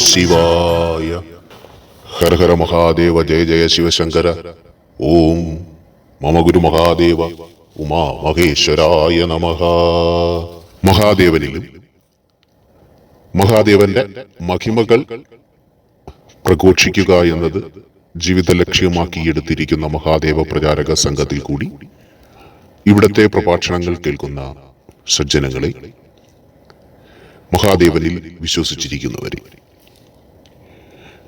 ശിവായ. ഹര ഹര മഹാദേവ, ജയ ജയ ശിവശങ്കര. ഓം മമ ഗുരു മഹാദേവ ഉമാ മഹേശ്വരായ നമഃ. മഹാദേവനിലും മഹാദേവന്റെ മഹിമകൾ പ്രഘോഷിക്കുക എന്നത് ജീവിത ലക്ഷ്യമാക്കിയെടുത്തിരിക്കുന്ന മഹാദേവ പ്രചാരക സംഘത്തിൽ കൂടി ഇവിടത്തെ പ്രഭാഷണങ്ങൾ കേൾക്കുന്ന സജ്ജനങ്ങളെ, മഹാദേവനിൽ വിശ്വസിച്ചിരിക്കുന്നവരെ,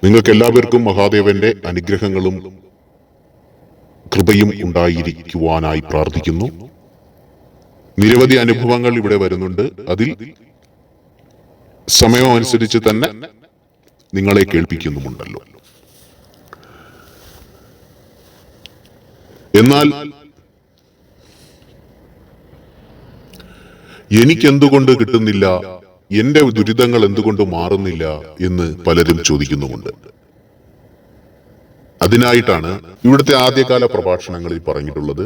നിങ്ങൾക്ക് എല്ലാവർക്കും മഹാദേവന്റെ അനുഗ്രഹങ്ങളും കൃപയും ഉണ്ടായിരിക്കുവാനായി പ്രാർത്ഥിക്കുന്നു. നിരവധി അനുഭവങ്ങൾ ഇവിടെ വരുന്നുണ്ട്. അതിൽ സമയമനുസരിച്ച് തന്നെ നിങ്ങളെ കേൾപ്പിക്കുന്നുമുണ്ടല്ലോ. എന്നാൽ എനിക്കെന്തുകൊണ്ട് കിട്ടുന്നില്ല, എന്റെ ദുരിതങ്ങൾ എന്തുകൊണ്ട് മാറുന്നില്ല എന്ന് പലരും ചോദിക്കുന്നുമുണ്ട്. അതിനായിട്ടാണ് ഇവിടുത്തെ ആദ്യകാല പ്രഭാഷണങ്ങളിൽ പറഞ്ഞിട്ടുള്ളത്,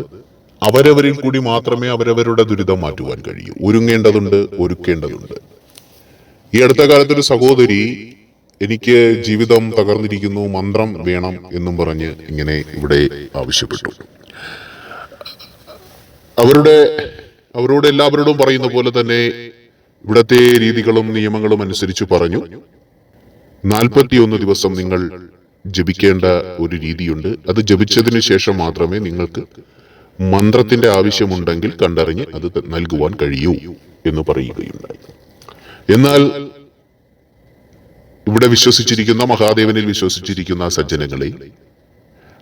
അവരവരിൽ കൂടി മാത്രമേ അവരവരുടെ ദുരിതം മാറ്റുവാൻ കഴിയൂ. ഒരുങ്ങേണ്ടതുണ്ട്, ഒരുക്കേണ്ടതുണ്ട്. ഈ അടുത്ത കാലത്തൊരു സഹോദരി എനിക്ക് ജീവിതം തകർന്നിരിക്കുന്നു, മന്ത്രം വേണം എന്നും പറഞ്ഞ് ഇങ്ങനെ ഇവിടെ ആവശ്യപ്പെട്ടു. അവരോട് എല്ലാവരോടും പറയുന്ന പോലെ തന്നെ ഇവിടത്തെ രീതികളും നിയമങ്ങളും അനുസരിച്ച് പറഞ്ഞു, 41 ദിവസം നിങ്ങൾ ജപിക്കേണ്ട ഒരു രീതിയുണ്ട്. അത് ജപിച്ചതിന് ശേഷം മാത്രമേ നിങ്ങൾക്ക് മന്ത്രത്തിന്റെ ആവശ്യമുണ്ടെങ്കിൽ കണ്ടറിഞ്ഞ് അത് നൽകുവാൻ കഴിയൂ എന്ന് പറയുകയുണ്ടായി. എന്നാൽ ഇവിടെ വിശ്വസിച്ചിരിക്കുന്ന, മഹാദേവനിൽ വിശ്വസിച്ചിരിക്കുന്ന സജ്ജനങ്ങളെ,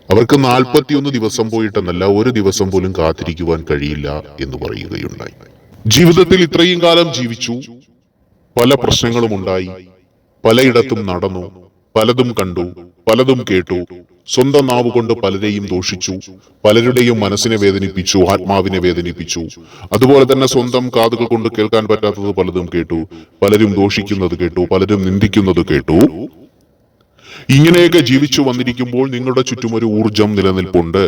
അവർക്ക് 41 ദിവസം പോയിട്ടെന്നല്ല, ഒരു ദിവസം പോലും കാത്തിരിക്കുവാൻ കഴിയില്ല എന്ന് പറയുകയുണ്ടായി. ജീവിതത്തിൽ ഇത്രയും കാലം ജീവിച്ചു, പല പ്രശ്നങ്ങളും ഉണ്ടായി, പലയിടത്തും നടന്നു, പലതും കണ്ടു, പലതും കേട്ടു, സ്വന്തം നാവ് കൊണ്ട് പലരെയും ദോഷിച്ചു, പലരുടെയും മനസ്സിനെ വേദനിപ്പിച്ചു, ആത്മാവിനെ വേദനിപ്പിച്ചു. അതുപോലെ തന്നെ സ്വന്തം കാതുകൾ കൊണ്ട് കേൾക്കാൻ പറ്റാത്തത് പലതും കേട്ടു, പലരും ദോഷിക്കുന്നത് കേട്ടു, പലരും നിന്ദിക്കുന്നത് കേട്ടു. ഇങ്ങനെയൊക്കെ ജീവിച്ചു വന്നിരിക്കുമ്പോൾ നിങ്ങളുടെ ചുറ്റും ഒരു ഊർജം നിലനിൽപ്പുണ്ട്,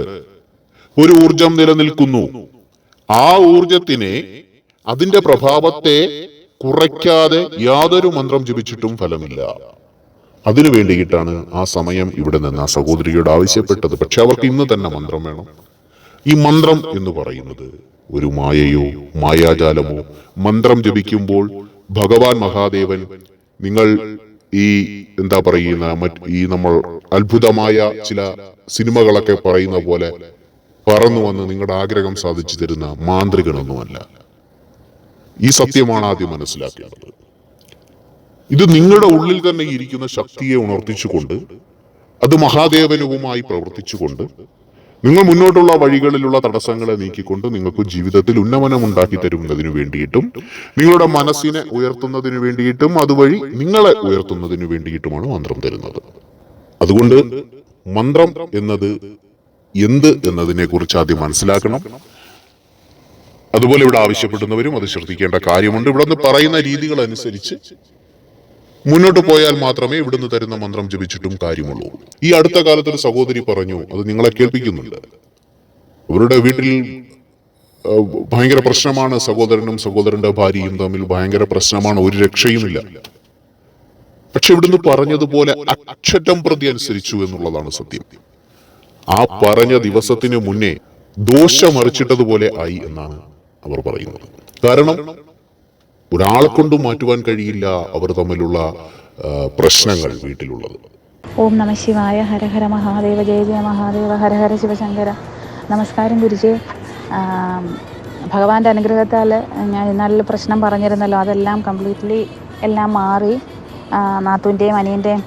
ഒരു ഊർജം നിലനിൽക്കുന്നു. ആ ഊർജത്തിനെ, അതിന്റെ പ്രഭാവത്തെ കുറയ്ക്കാതെ യാതൊരു മന്ത്രം ജപിച്ചിട്ടും ഫലമില്ല. അതിനു വേണ്ടിയിട്ടാണ് ആ സമയം ഇവിടെ നിന്ന് ആ സഹോദരിയോട് ആവശ്യപ്പെട്ടത്. പക്ഷെ അവർക്ക് ഇന്ന് തന്നെ മന്ത്രം വേണം. ഈ മന്ത്രം എന്ന് പറയുന്നത് ഒരു മായയോ മായാജാലമോ. മന്ത്രം ജപിക്കുമ്പോൾ ഭഗവാൻ മഹാദേവൻ, നിങ്ങൾ ഈ എന്താ പറയുന്ന ഈ നമ്മൾ അത്ഭുതമായ ചില സിനിമകളൊക്കെ പറയുന്ന പോലെ പറന്നു വന്ന് നിങ്ങളുടെ ആഗ്രഹം സാധിച്ചു തരുന്ന മാന്ത്രികനൊന്നുമല്ല. ഈ സത്യമാണ് ആദ്യം മനസ്സിലാക്കേണ്ടത്. ഇത് നിങ്ങളുടെ ഉള്ളിൽ തന്നെ ഇരിക്കുന്ന ശക്തിയെ ഉണർത്തിച്ചുകൊണ്ട്, അത് മഹാദേവനുമായി പ്രവർത്തിച്ചുകൊണ്ട്, നിങ്ങൾ മുന്നോട്ടുള്ള വഴികളിലുള്ള തടസ്സങ്ങളെ നീക്കിക്കൊണ്ട് നിങ്ങൾക്ക് ജീവിതത്തിൽ ഉന്നമനം ഉണ്ടാക്കി തരുന്നതിനു വേണ്ടിയിട്ടും, നിങ്ങളുടെ മനസ്സിനെ ഉയർത്തുന്നതിനു വേണ്ടിയിട്ടും, അതുവഴി നിങ്ങളെ ഉയർത്തുന്നതിനു വേണ്ടിയിട്ടുമാണ് മന്ത്രം തരുന്നത്. അതുകൊണ്ട് മന്ത്രം എന്നത് എന്ത് എന്നതിനെ കുറിച്ച് ആദ്യം മനസ്സിലാക്കണം. അതുപോലെ ഇവിടെ ആവശ്യപ്പെടുന്നവരും അത് ശ്രദ്ധിക്കേണ്ട കാര്യമുണ്ട്. ഇവിടെ നിന്ന് പറയുന്ന രീതികൾ അനുസരിച്ച് മുന്നോട്ട് പോയാൽ മാത്രമേ ഇവിടുന്ന് തരുന്ന മന്ത്രം ജപിച്ചിട്ടും കാര്യമുള്ളൂ. ഈ അടുത്ത കാലത്ത് ഒരു സഹോദരി പറഞ്ഞു, അത് നിങ്ങളെ കേൾപ്പിക്കുന്നുണ്ട്. അവരുടെ വീട്ടിൽ ഭയങ്കര പ്രശ്നമാണ്, സഹോദരനും സഹോദരന്റെ ഭാര്യയും തമ്മിൽ ഭയങ്കര പ്രശ്നമാണ്, ഒരു രക്ഷയുമില്ല. പക്ഷെ ഇവിടുന്ന് പറഞ്ഞതുപോലെ അക്ഷരം പ്രതി അനുസരിച്ചു എന്നുള്ളതാണ് സത്യം. ആ പറഞ്ഞ ദിവസത്തിന് മുന്നേ ദോഷമറിച്ചിട്ടതുപോലെ ആയി എന്നാണ് അവർ പറയുന്നത്. കാരണം ഒരാളെ കൊണ്ടും മാറ്റുവാൻ കഴിയില്ല അവർ തമ്മിലുള്ള പ്രശ്നങ്ങൾ വീട്ടിലുള്ളത്. ഓം നമ ശിവായ. ഹര ഹര മഹാദേവ, ജയ ജയ മഹാദേവ, ഹര ഹര ശിവശങ്കര. നമസ്കാരം ഗുരുജി. ഭഗവാന്റെ അനുഗ്രഹത്താൽ ഞാൻ ഇന്നാളിൽ പ്രശ്നം പറഞ്ഞിരുന്നല്ലോ, അതെല്ലാം കംപ്ലീറ്റ്ലി എല്ലാം മാറി. നാത്തൂൻ്റെയും അനിയൻ്റെയും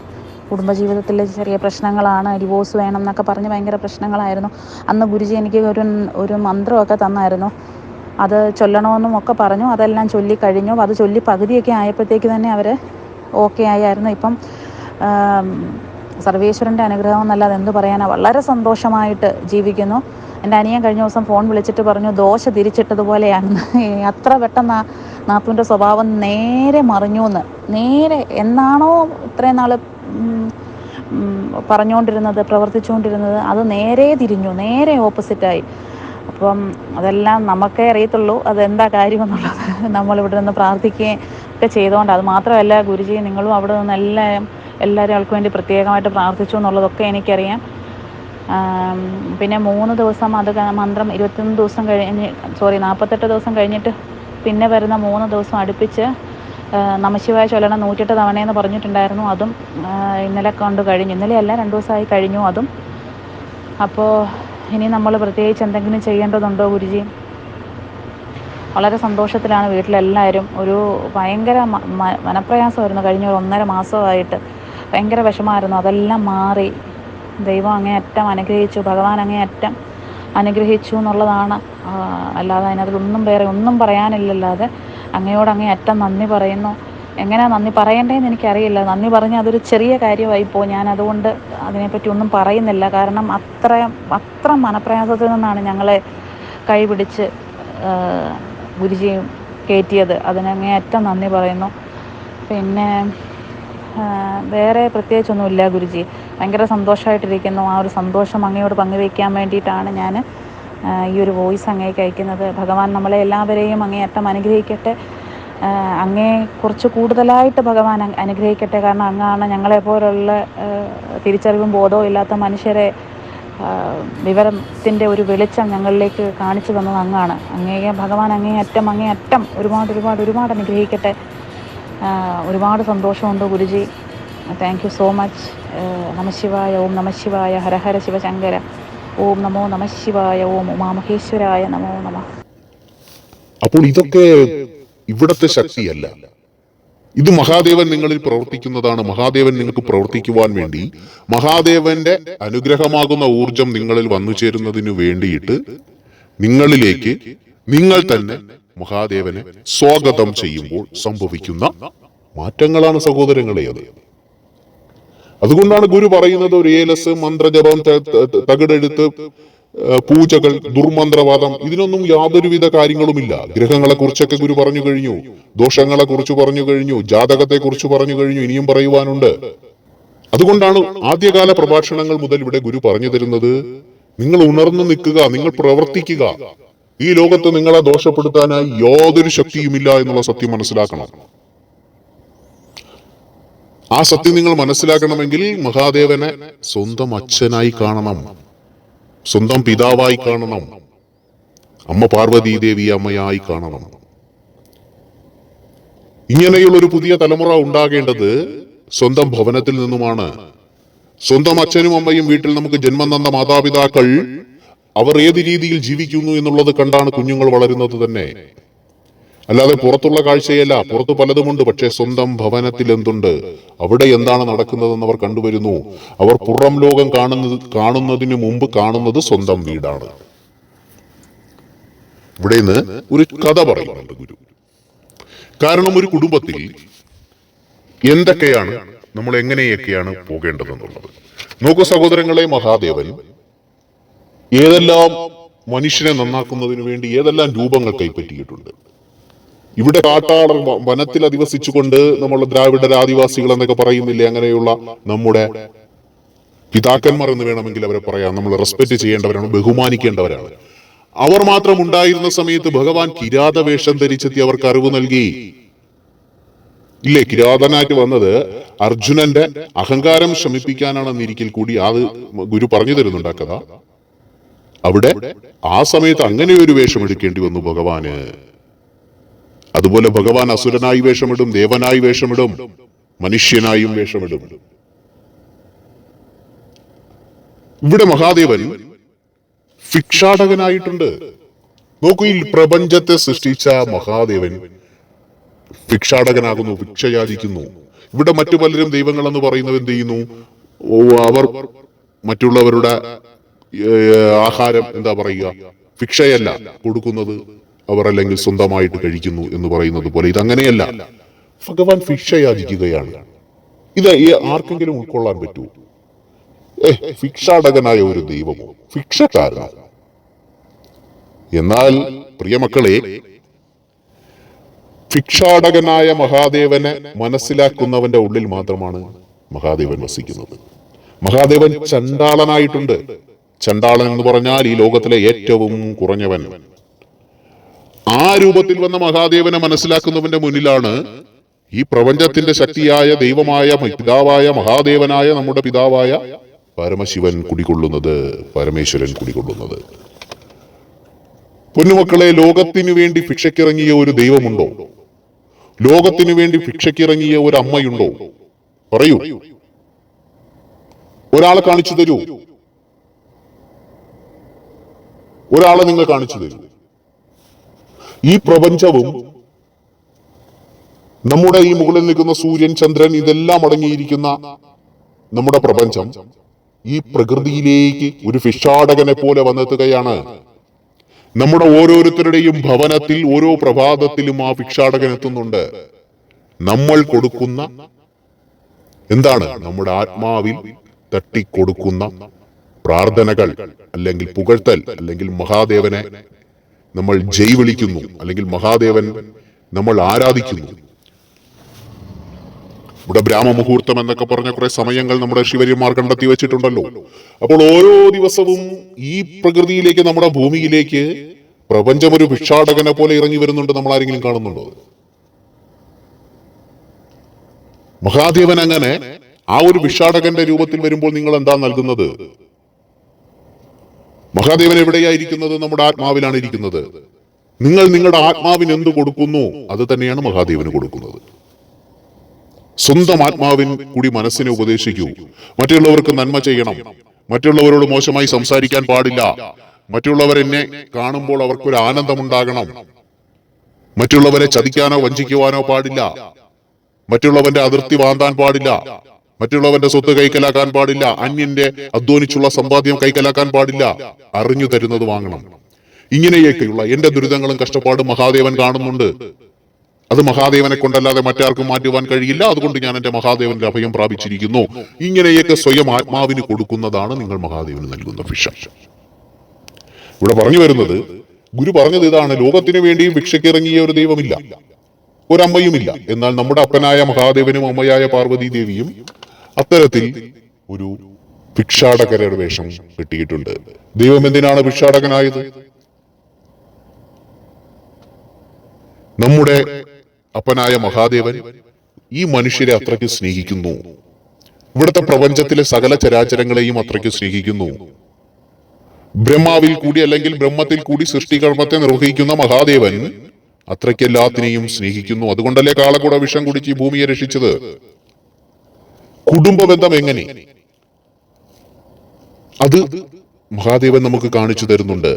കുടുംബജീവിതത്തിലെ ചെറിയ പ്രശ്നങ്ങളാണ്, ഡിവോഴ്സ് വേണം എന്നൊക്കെ പറഞ്ഞ് ഭയങ്കര പ്രശ്നങ്ങളായിരുന്നു. അന്ന് ഗുരുജി എനിക്ക് ഒരു മന്ത്രമൊക്കെ തന്നായിരുന്നു. അത് ചൊല്ലണമെന്നും ഒക്കെ പറഞ്ഞു. അതെല്ലാം ചൊല്ലിക്കഴിഞ്ഞു. അത് ചൊല്ലി പകുതിയൊക്കെ ആയപ്പോഴത്തേക്ക് തന്നെ അവർ ഓക്കെ ആയിരുന്നു. ഇപ്പം സർവേശ്വരൻ്റെ അനുഗ്രഹം എന്നല്ലാതെ എന്ത് പറയാനാണ്, വളരെ സന്തോഷമായിട്ട് ജീവിക്കുന്നു. എൻ്റെ അനിയൻ കഴിഞ്ഞ ദിവസം ഫോൺ വിളിച്ചിട്ട് പറഞ്ഞു, ദോശ തിരിച്ചിട്ടതുപോലെയാണ്. അത്ര പെട്ടെന്ന് നാത്തൂൻ്റെ സ്വഭാവം നേരെ മറിഞ്ഞു എന്ന്. നേരെ എന്നാണോ ഇത്രയും നാൾ പറഞ്ഞുകൊണ്ടിരുന്നത്, പ്രവർത്തിച്ചുകൊണ്ടിരുന്നത്, അത് നേരെ തിരിഞ്ഞു, നേരെ ഓപ്പോസിറ്റായി. അപ്പം അതെല്ലാം നമുക്കേ അറിയത്തുള്ളൂ അതെന്താ കാര്യമെന്നുള്ളത്. നമ്മളിവിടെ നിന്ന് പ്രാർത്ഥിക്കുകയും ഒക്കെ ചെയ്തുകൊണ്ട്. അത് മാത്രമല്ല ഗുരുജി, നിങ്ങളും അവിടെ നിന്നെല്ലാം എല്ലാവരും ആൾക്ക് വേണ്ടി പ്രത്യേകമായിട്ട് പ്രാർത്ഥിച്ചു എന്നുള്ളതൊക്കെ എനിക്കറിയാം. പിന്നെ 3 ദിവസം അത് മന്ത്രം 21 ദിവസം കഴിഞ്ഞ് 48 ദിവസം കഴിഞ്ഞിട്ട് പിന്നെ വരുന്ന 3 ദിവസം അടുപ്പിച്ച് നമഃശിവായ ചൊല്ലണം 108 തവണയെന്ന് പറഞ്ഞിട്ടുണ്ടായിരുന്നു. അതും ഇന്നലെ കൊണ്ട് കഴിഞ്ഞു. ഇന്നലെയല്ല, 2 ദിവസമായി കഴിഞ്ഞു അതും. അപ്പോൾ ഇനി നമ്മൾ പ്രത്യേകിച്ച് എന്തെങ്കിലും ചെയ്യേണ്ടതുണ്ടോ ഗുരുജി? വളരെ സന്തോഷത്തിലാണ് വീട്ടിലെല്ലാവരും. ഒരു ഭയങ്കര മനപ്രയാസമായിരുന്നു കഴിഞ്ഞ ഒരു 1.5 മാസമായിട്ട്. ഭയങ്കര വിഷമമായിരുന്നു. അതെല്ലാം മാറി. ദൈവം അങ്ങേയറ്റം അനുഗ്രഹിച്ചു, ഭഗവാൻ അങ്ങേയറ്റം അനുഗ്രഹിച്ചു എന്നുള്ളതാണ്. അല്ലാതെ അതിനകത്തൊന്നും വേറെ ഒന്നും പറയാനില്ലല്ലാതെ അങ്ങയോട് അങ്ങേയറ്റം നന്ദി പറയുന്നു. എങ്ങനെയാണ് നന്ദി പറയേണ്ടതെന്ന് എനിക്കറിയില്ല. നന്ദി പറഞ്ഞാൽ അതൊരു ചെറിയ കാര്യമായിപ്പോൾ. ഞാൻ അതുകൊണ്ട് അതിനെപ്പറ്റി ഒന്നും പറയുന്നില്ല. കാരണം അത്ര മനപ്രയാസത്തിൽ നിന്നാണ് ഞങ്ങളെ കൈപിടിച്ച് ഗുരുജിയും കയറ്റിയത്. അതിനങ്ങേയറ്റം നന്ദി പറയുന്നു. പിന്നെ വേറെ പ്രത്യേകിച്ചൊന്നുമില്ല ഗുരുജി. ഭയങ്കര സന്തോഷമായിട്ടിരിക്കുന്നു. ആ ഒരു സന്തോഷം അങ്ങയോട് പങ്കുവയ്ക്കാൻ വേണ്ടിയിട്ടാണ് ഞാൻ ഈ ഒരു വോയിസ് അങ്ങേക്ക് അയക്കുന്നത്. ഭഗവാൻ നമ്മളെ എല്ലാവരെയും അങ്ങേയറ്റം അനുഗ്രഹിക്കട്ടെ. അങ്ങേ കുറച്ച് കൂടുതലായിട്ട് ഭഗവാൻ അനുഗ്രഹിക്കട്ടെ. കാരണം അങ്ങാണ് ഞങ്ങളെപ്പോലുള്ള തിരിച്ചറിവും ബോധവും ഇല്ലാത്ത മനുഷ്യരെ വിവരത്തിൻ്റെ ഒരു വെളിച്ചം ഞങ്ങളിലേക്ക് കാണിച്ചു തന്നത് അങ്ങാണ്. ഭഗവാൻ അങ്ങേയറ്റം ഒരുപാട് അനുഗ്രഹിക്കട്ടെ. ഒരുപാട് സന്തോഷമുണ്ട് Guruji. Thank you so much. നമഃശിവായ. ഓം നമഃശിവായ. ഹര ഹര ശിവശങ്കര. ഓം നമോ നമഃശിവായ. ഓം ഉമാമഹേശ്വരായ നമോ നമഃ. അപ്പോൾ ഇതൊക്കെ ഇവിടത്തെ ശക്തിയല്ല. ഇത് മഹാദേവൻ നിങ്ങളിൽ പ്രവർത്തിക്കുന്നതാണ്. മഹാദേവൻ നിങ്ങൾക്ക് പ്രവർത്തിക്കുവാൻ വേണ്ടി, മഹാദേവന്റെ അനുഗ്രഹമാകുന്ന ഊർജം നിങ്ങളിൽ വന്നു ചേരുന്നതിന് വേണ്ടിയിട്ട് നിങ്ങളിലേക്ക് നിങ്ങൾ തന്നെ മഹാദേവനെ സ്വാഗതം ചെയ്യുമ്പോൾ സംഭവിക്കുന്ന മാറ്റങ്ങളാണ് സഹോദരങ്ങളെ അത്. അതുകൊണ്ടാണ് ഗുരു പറയുന്നത് ഒരു ഏലസ്, മന്ത്രജപം, തകിടെഴുത്ത്, പൂജകൾ, ദുർമന്ത്രവാദം, ഇതിനൊന്നും യാതൊരുവിധ കാര്യങ്ങളുമില്ല. ഗ്രഹങ്ങളെ കുറിച്ചൊക്കെ ഗുരു പറഞ്ഞു കഴിഞ്ഞു, ദോഷങ്ങളെ കുറിച്ച് പറഞ്ഞു കഴിഞ്ഞു, ജാതകത്തെ കുറിച്ച് പറഞ്ഞു കഴിഞ്ഞു, ഇനിയും പറയുവാനുണ്ട്. അതുകൊണ്ടാണ് ആദ്യകാല പ്രഭാഷണങ്ങൾ മുതൽ ഇവിടെ ഗുരു പറഞ്ഞു തരുന്നത്, നിങ്ങൾ ഉണർന്നു നിൽക്കുക, നിങ്ങൾ പ്രവർത്തിക്കുക. ഈ ലോകത്ത് നിങ്ങളെ ദോഷപ്പെടുത്താനായി യാതൊരു ശക്തിയുമില്ല എന്നുള്ള സത്യം മനസ്സിലാക്കണം. ആ സത്യം നിങ്ങൾ മനസ്സിലാക്കണമെങ്കിൽ മഹാദേവനെ സ്വന്തം അച്ഛനായി കാണണം, സ്വന്തം പിതാവായി കാണണം, അമ്മ പാർവതി ദേവി അമ്മയായി കാണണം. ഇങ്ങനെയുള്ളൊരു പുതിയ തലമുറ ഉണ്ടാകേണ്ടത് സ്വന്തം ഭവനത്തിൽ നിന്നുമാണ്. സ്വന്തം അച്ഛനും അമ്മയും വീട്ടിൽ നമുക്ക് ജന്മം തന്ന മാതാപിതാക്കൾ അവർ ഏത് രീതിയിൽ ജീവിക്കുന്നു എന്നുള്ളത് കണ്ടാണ് കുഞ്ഞുങ്ങൾ വളരുന്നത് തന്നെ. അല്ലാതെ പുറത്തുള്ള കാഴ്ചയല്ല. പുറത്ത് പലതുമുണ്ട്, പക്ഷേ സ്വന്തം ഭവനത്തിൽ എന്തുണ്ട്, അവിടെ എന്താണ് നടക്കുന്നതെന്ന് അവർ കണ്ടുവരുന്നു. അവർ പുറം ലോകം കാണുന്നതിന് മുമ്പ് കാണുന്നത് സ്വന്തം വീടാണ്. ഇവിടെ നിന്ന് ഒരു കഥ പറയുന്നുണ്ട് ഗുരു. കാരണം ഒരു കുടുംബത്തിൽ എന്തൊക്കെയാണ്, നമ്മൾ എങ്ങനെയൊക്കെയാണ് പോകേണ്ടതെന്നുള്ളത് നോക്കൂ സഹോദരങ്ങളെ. മഹാദേവൻ ഏതെല്ലാം മനുഷ്യനെ നന്നാക്കുന്നതിന് വേണ്ടി ഏതെല്ലാം രൂപങ്ങൾ കൈപ്പറ്റിയിട്ടുണ്ട്. ഇവിടെ കാട്ടാളർ വനത്തിൽ അധിവസിച്ചുകൊണ്ട് നമ്മൾ ദ്രാവിഡർ, ആദിവാസികൾ എന്നൊക്കെ പറയുന്നില്ലേ, അങ്ങനെയുള്ള നമ്മുടെ പിതാക്കന്മാർ എന്ന് വേണമെങ്കിൽ അവരെ പറയാം. നമ്മൾ റെസ്പെക്ട് ചെയ്യേണ്ടവരാണ്, ബഹുമാനിക്കേണ്ടവരാണ്. അവർ മാത്രം ഉണ്ടായിരുന്ന സമയത്ത് ഭഗവാൻ കിരാത വേഷം ധരിച്ചെത്തി അവർക്ക് അറിവ് നൽകി. ഇല്ലേ, കിരാതനായിട്ട് വന്നത് അർജുനന്റെ അഹങ്കാരം ശമിപ്പിക്കാനാണെന്നിരിക്കൽ കൂടി അത് ഗുരു പറഞ്ഞു തരുന്നുണ്ട് ആ കഥ. അവിടെ ആ സമയത്ത് അങ്ങനെ ഒരു വേഷം എടുക്കേണ്ടി വന്നു ഭഗവാന്. അതുപോലെ ഭഗവാൻ അസുരനായി വേഷമിടും, ദേവനായി വേഷമിടും, മനുഷ്യനായും വേഷമിടും. ഇവിടെ മഹാദേവൻ ഭിക്ഷാടകനായിട്ടുണ്ട്. നോക്കൂ, ഈ പ്രപഞ്ചത്തെ സൃഷ്ടിച്ച മഹാദേവൻ ഭിക്ഷാടകനാകുന്നു, ഭിക്ഷയാചിക്കുന്നു. ഇവിടെ മറ്റു പലരും ദൈവങ്ങളെന്ന് പറയുന്നത് എന്ത് ചെയ്യുന്നു? അവർ മറ്റുള്ളവരുടെ ആഹാരം എന്താ പറയുക, ഭിക്ഷയല്ല കൊടുക്കുന്നത്, അവർ അല്ലെങ്കിൽ സ്വന്തമായിട്ട് കഴിക്കുന്നു എന്ന് പറയുന്നത് പോലെ. ഇതങ്ങനെയല്ല, ഭഗവാൻ ഭിക്ഷയാചിക്കുകയാണ്. ഇത് ആർക്കെങ്കിലും ഉൾക്കൊള്ളാൻ പറ്റൂ? ഭിക്ഷാടകനായ ഒരു ദൈവമോ, ഭിക്ഷക്കാരനോ? എന്നാൽ പ്രിയമക്കളെ, ഭിക്ഷാടകനായ മഹാദേവനെ മനസ്സിലാക്കുന്നവന്റെ ഉള്ളിൽ മാത്രമാണ് മഹാദേവൻ വസിക്കുന്നത്. മഹാദേവൻ ചണ്ടാളനായിട്ടുണ്ട്. ചണ്ടാളൻ എന്ന് പറഞ്ഞാൽ ഈ ലോകത്തിലെ ഏറ്റവും കുറഞ്ഞവൻ. ആ രൂപത്തിൽ വന്ന മഹാദേവനെ മനസ്സിലാക്കുന്നവന്റെ മുന്നിലാണ് ഈ പ്രപഞ്ചത്തിന്റെ ശക്തിയായ ദൈവമായ പിതാവായ മഹാദേവനായ നമ്മുടെ പിതാവായ പരമശിവൻ കുടികൊള്ളുന്നത്, പരമേശ്വരൻ കുടികൊള്ളുന്നത്. പൊന്നുമക്കളെ, ലോകത്തിനു വേണ്ടി ഭിക്ഷയ്ക്കിറങ്ങിയ ഒരു ദൈവമുണ്ടോ? ലോകത്തിനു വേണ്ടി ഭിക്ഷയ്ക്കിറങ്ങിയ ഒരു അമ്മയുണ്ടോ? പറയൂ, ഒരാളെ കാണിച്ചു തരൂ. ഒരാളെ നിങ്ങൾ കാണിച്ചു തരൂ. ഈ പ്രപഞ്ചവും നമ്മുടെ ഈ മുകളിൽ നിൽക്കുന്ന സൂര്യൻ, ചന്ദ്രൻ, ഇതെല്ലാം അടങ്ങിയിരിക്കുന്ന നമ്മുടെ പ്രപഞ്ചം ഈ പ്രകൃതിയിലേക്ക് ഒരു ഭിക്ഷാടകനെ പോലെ വന്നെത്തുകയാണ്. നമ്മുടെ ഓരോരുത്തരുടെയും ഭവനത്തിൽ ഓരോ പ്രഭാതത്തിലും ആ ഭിക്ഷാടകൻ എത്തുന്നുണ്ട്. നമ്മൾ കൊടുക്കുന്ന എന്താണ്? നമ്മുടെ ആത്മാവിൽ തട്ടിക്കൊടുക്കുന്ന പ്രാർത്ഥനകൾ, അല്ലെങ്കിൽ പുകഴ്ത്തൽ, അല്ലെങ്കിൽ മഹാദേവനെ നമ്മൾ ജയ് വിളിക്കുന്നു, അല്ലെങ്കിൽ മഹാദേവൻ നമ്മൾ ആരാധിക്കുന്നു. ഇവിടെ ബ്രാഹ്മമുഹൂർത്തം എന്നൊക്കെ പറഞ്ഞ കുറെ സമയങ്ങൾ നമ്മുടെ ശിവര്യന്മാർ കണ്ടെത്തി വെച്ചിട്ടുണ്ടല്ലോ. അപ്പോൾ ഓരോ ദിവസവും ഈ പ്രകൃതിയിലേക്ക്, നമ്മുടെ ഭൂമിയിലേക്ക് പ്രപഞ്ചം ഒരു ഭിക്ഷാടകനെ പോലെ ഇറങ്ങി വരുന്നുണ്ട്. നമ്മൾ ആരെങ്കിലും കാണുന്നുണ്ടോ? മഹാദേവൻ അങ്ങനെ ആ ഒരു ഭിക്ഷാടകന്റെ രൂപത്തിൽ വരുമ്പോൾ നിങ്ങൾ എന്താ നൽകുന്നത്? മഹാദേവൻ എവിടെയായിരിക്കുന്നത്? നമ്മുടെ ആത്മാവിലാണ് ഇരിക്കുന്നത്. നിങ്ങൾ നിങ്ങളുടെ ആത്മാവിന് എന്ത് കൊടുക്കുന്നു, അത് തന്നെയാണ് മഹാദേവന് കൊടുക്കുന്നത്. സ്വന്തം ആത്മാവിൻ കൂടി മനസ്സിനെ ഉപദേശിക്കൂ. മറ്റുള്ളവർക്ക് നന്മ ചെയ്യണം, മറ്റുള്ളവരോട് മോശമായി സംസാരിക്കാൻ പാടില്ല, മറ്റുള്ളവർ എന്നെ കാണുമ്പോൾ അവർക്കൊരു ആനന്ദമുണ്ടാകണം, മറ്റുള്ളവരെ ചതിക്കാനോ വഞ്ചിക്കുവാനോ പാടില്ല, മറ്റുള്ളവന്റെ അതിർത്തി വാന്താൻ പാടില്ല, മറ്റുള്ളവന്റെ സ്വത്ത് കൈക്കലാക്കാൻ പാടില്ല, അന്യന്റെ അധ്വാനിച്ചുള്ള സമ്പാദ്യം കൈക്കലാക്കാൻ പാടില്ല, അറിഞ്ഞു തരുന്നത് വാങ്ങണം. ഇങ്ങനെയൊക്കെയുള്ള എന്റെ ദുരിതങ്ങളും കഷ്ടപ്പാടും മഹാദേവൻ കാണുന്നുണ്ട്. അത് മഹാദേവനെ കൊണ്ടല്ലാതെ മറ്റാർക്കും മാറ്റുവാൻ കഴിയില്ല. അതുകൊണ്ട് ഞാൻ എന്റെ മഹാദേവന്റെ അഭയം പ്രാപിച്ചിരിക്കുന്നു. ഇങ്ങനെയൊക്കെ സ്വയം ആത്മാവിന് കൊടുക്കുന്നതാണ് നിങ്ങൾ മഹാദേവന് നൽകുന്ന ഭിക്ഷ. ഇവിടെ പറഞ്ഞു വരുന്നത്, ഗുരു പറഞ്ഞത് ഇതാണ്: ലോകത്തിനു വേണ്ടിയും ഭിക്ഷയ്ക്കിറങ്ങിയ ഒരു ദൈവമില്ല, ഒരമ്മയുമില്ല. എന്നാൽ നമ്മുടെ അപ്പനായ മഹാദേവനും അമ്മയായ പാർവതി ദേവിയും അത്തരത്തിൽ ഒരു ഭിക്ഷാടകരുടെ വേഷം കെട്ടിയിട്ടുണ്ട്. ദൈവം എന്തിനാണ് ഭിക്ഷാടകനായത്? നമ്മുടെ അപ്പനായ മഹാദേവൻ ഈ മനുഷ്യരെ അത്രയ്ക്ക് സ്നേഹിക്കുന്നു. ഇവിടുത്തെ പ്രപഞ്ചത്തിലെ സകല ചരാചരങ്ങളെയും അത്രയ്ക്ക് സ്നേഹിക്കുന്നു. ബ്രഹ്മാവിൽ കൂടി, അല്ലെങ്കിൽ ബ്രഹ്മത്തിൽ കൂടി സൃഷ്ടികർമ്മത്തെ നിർവഹിക്കുന്ന മഹാദേവൻ അത്രയ്ക്ക് എല്ലാത്തിനെയും സ്നേഹിക്കുന്നു. അതുകൊണ്ടല്ലേ കാളകൂട വിഷം കുടിച്ച് ഈ ഭൂമിയെ രക്ഷിച്ചത്. കുടുംബ ബന്ധം എങ്ങനെ? അത് മഹാദേവൻ നമുക്ക് കാണിച്ചു തരുന്നുണ്ട്.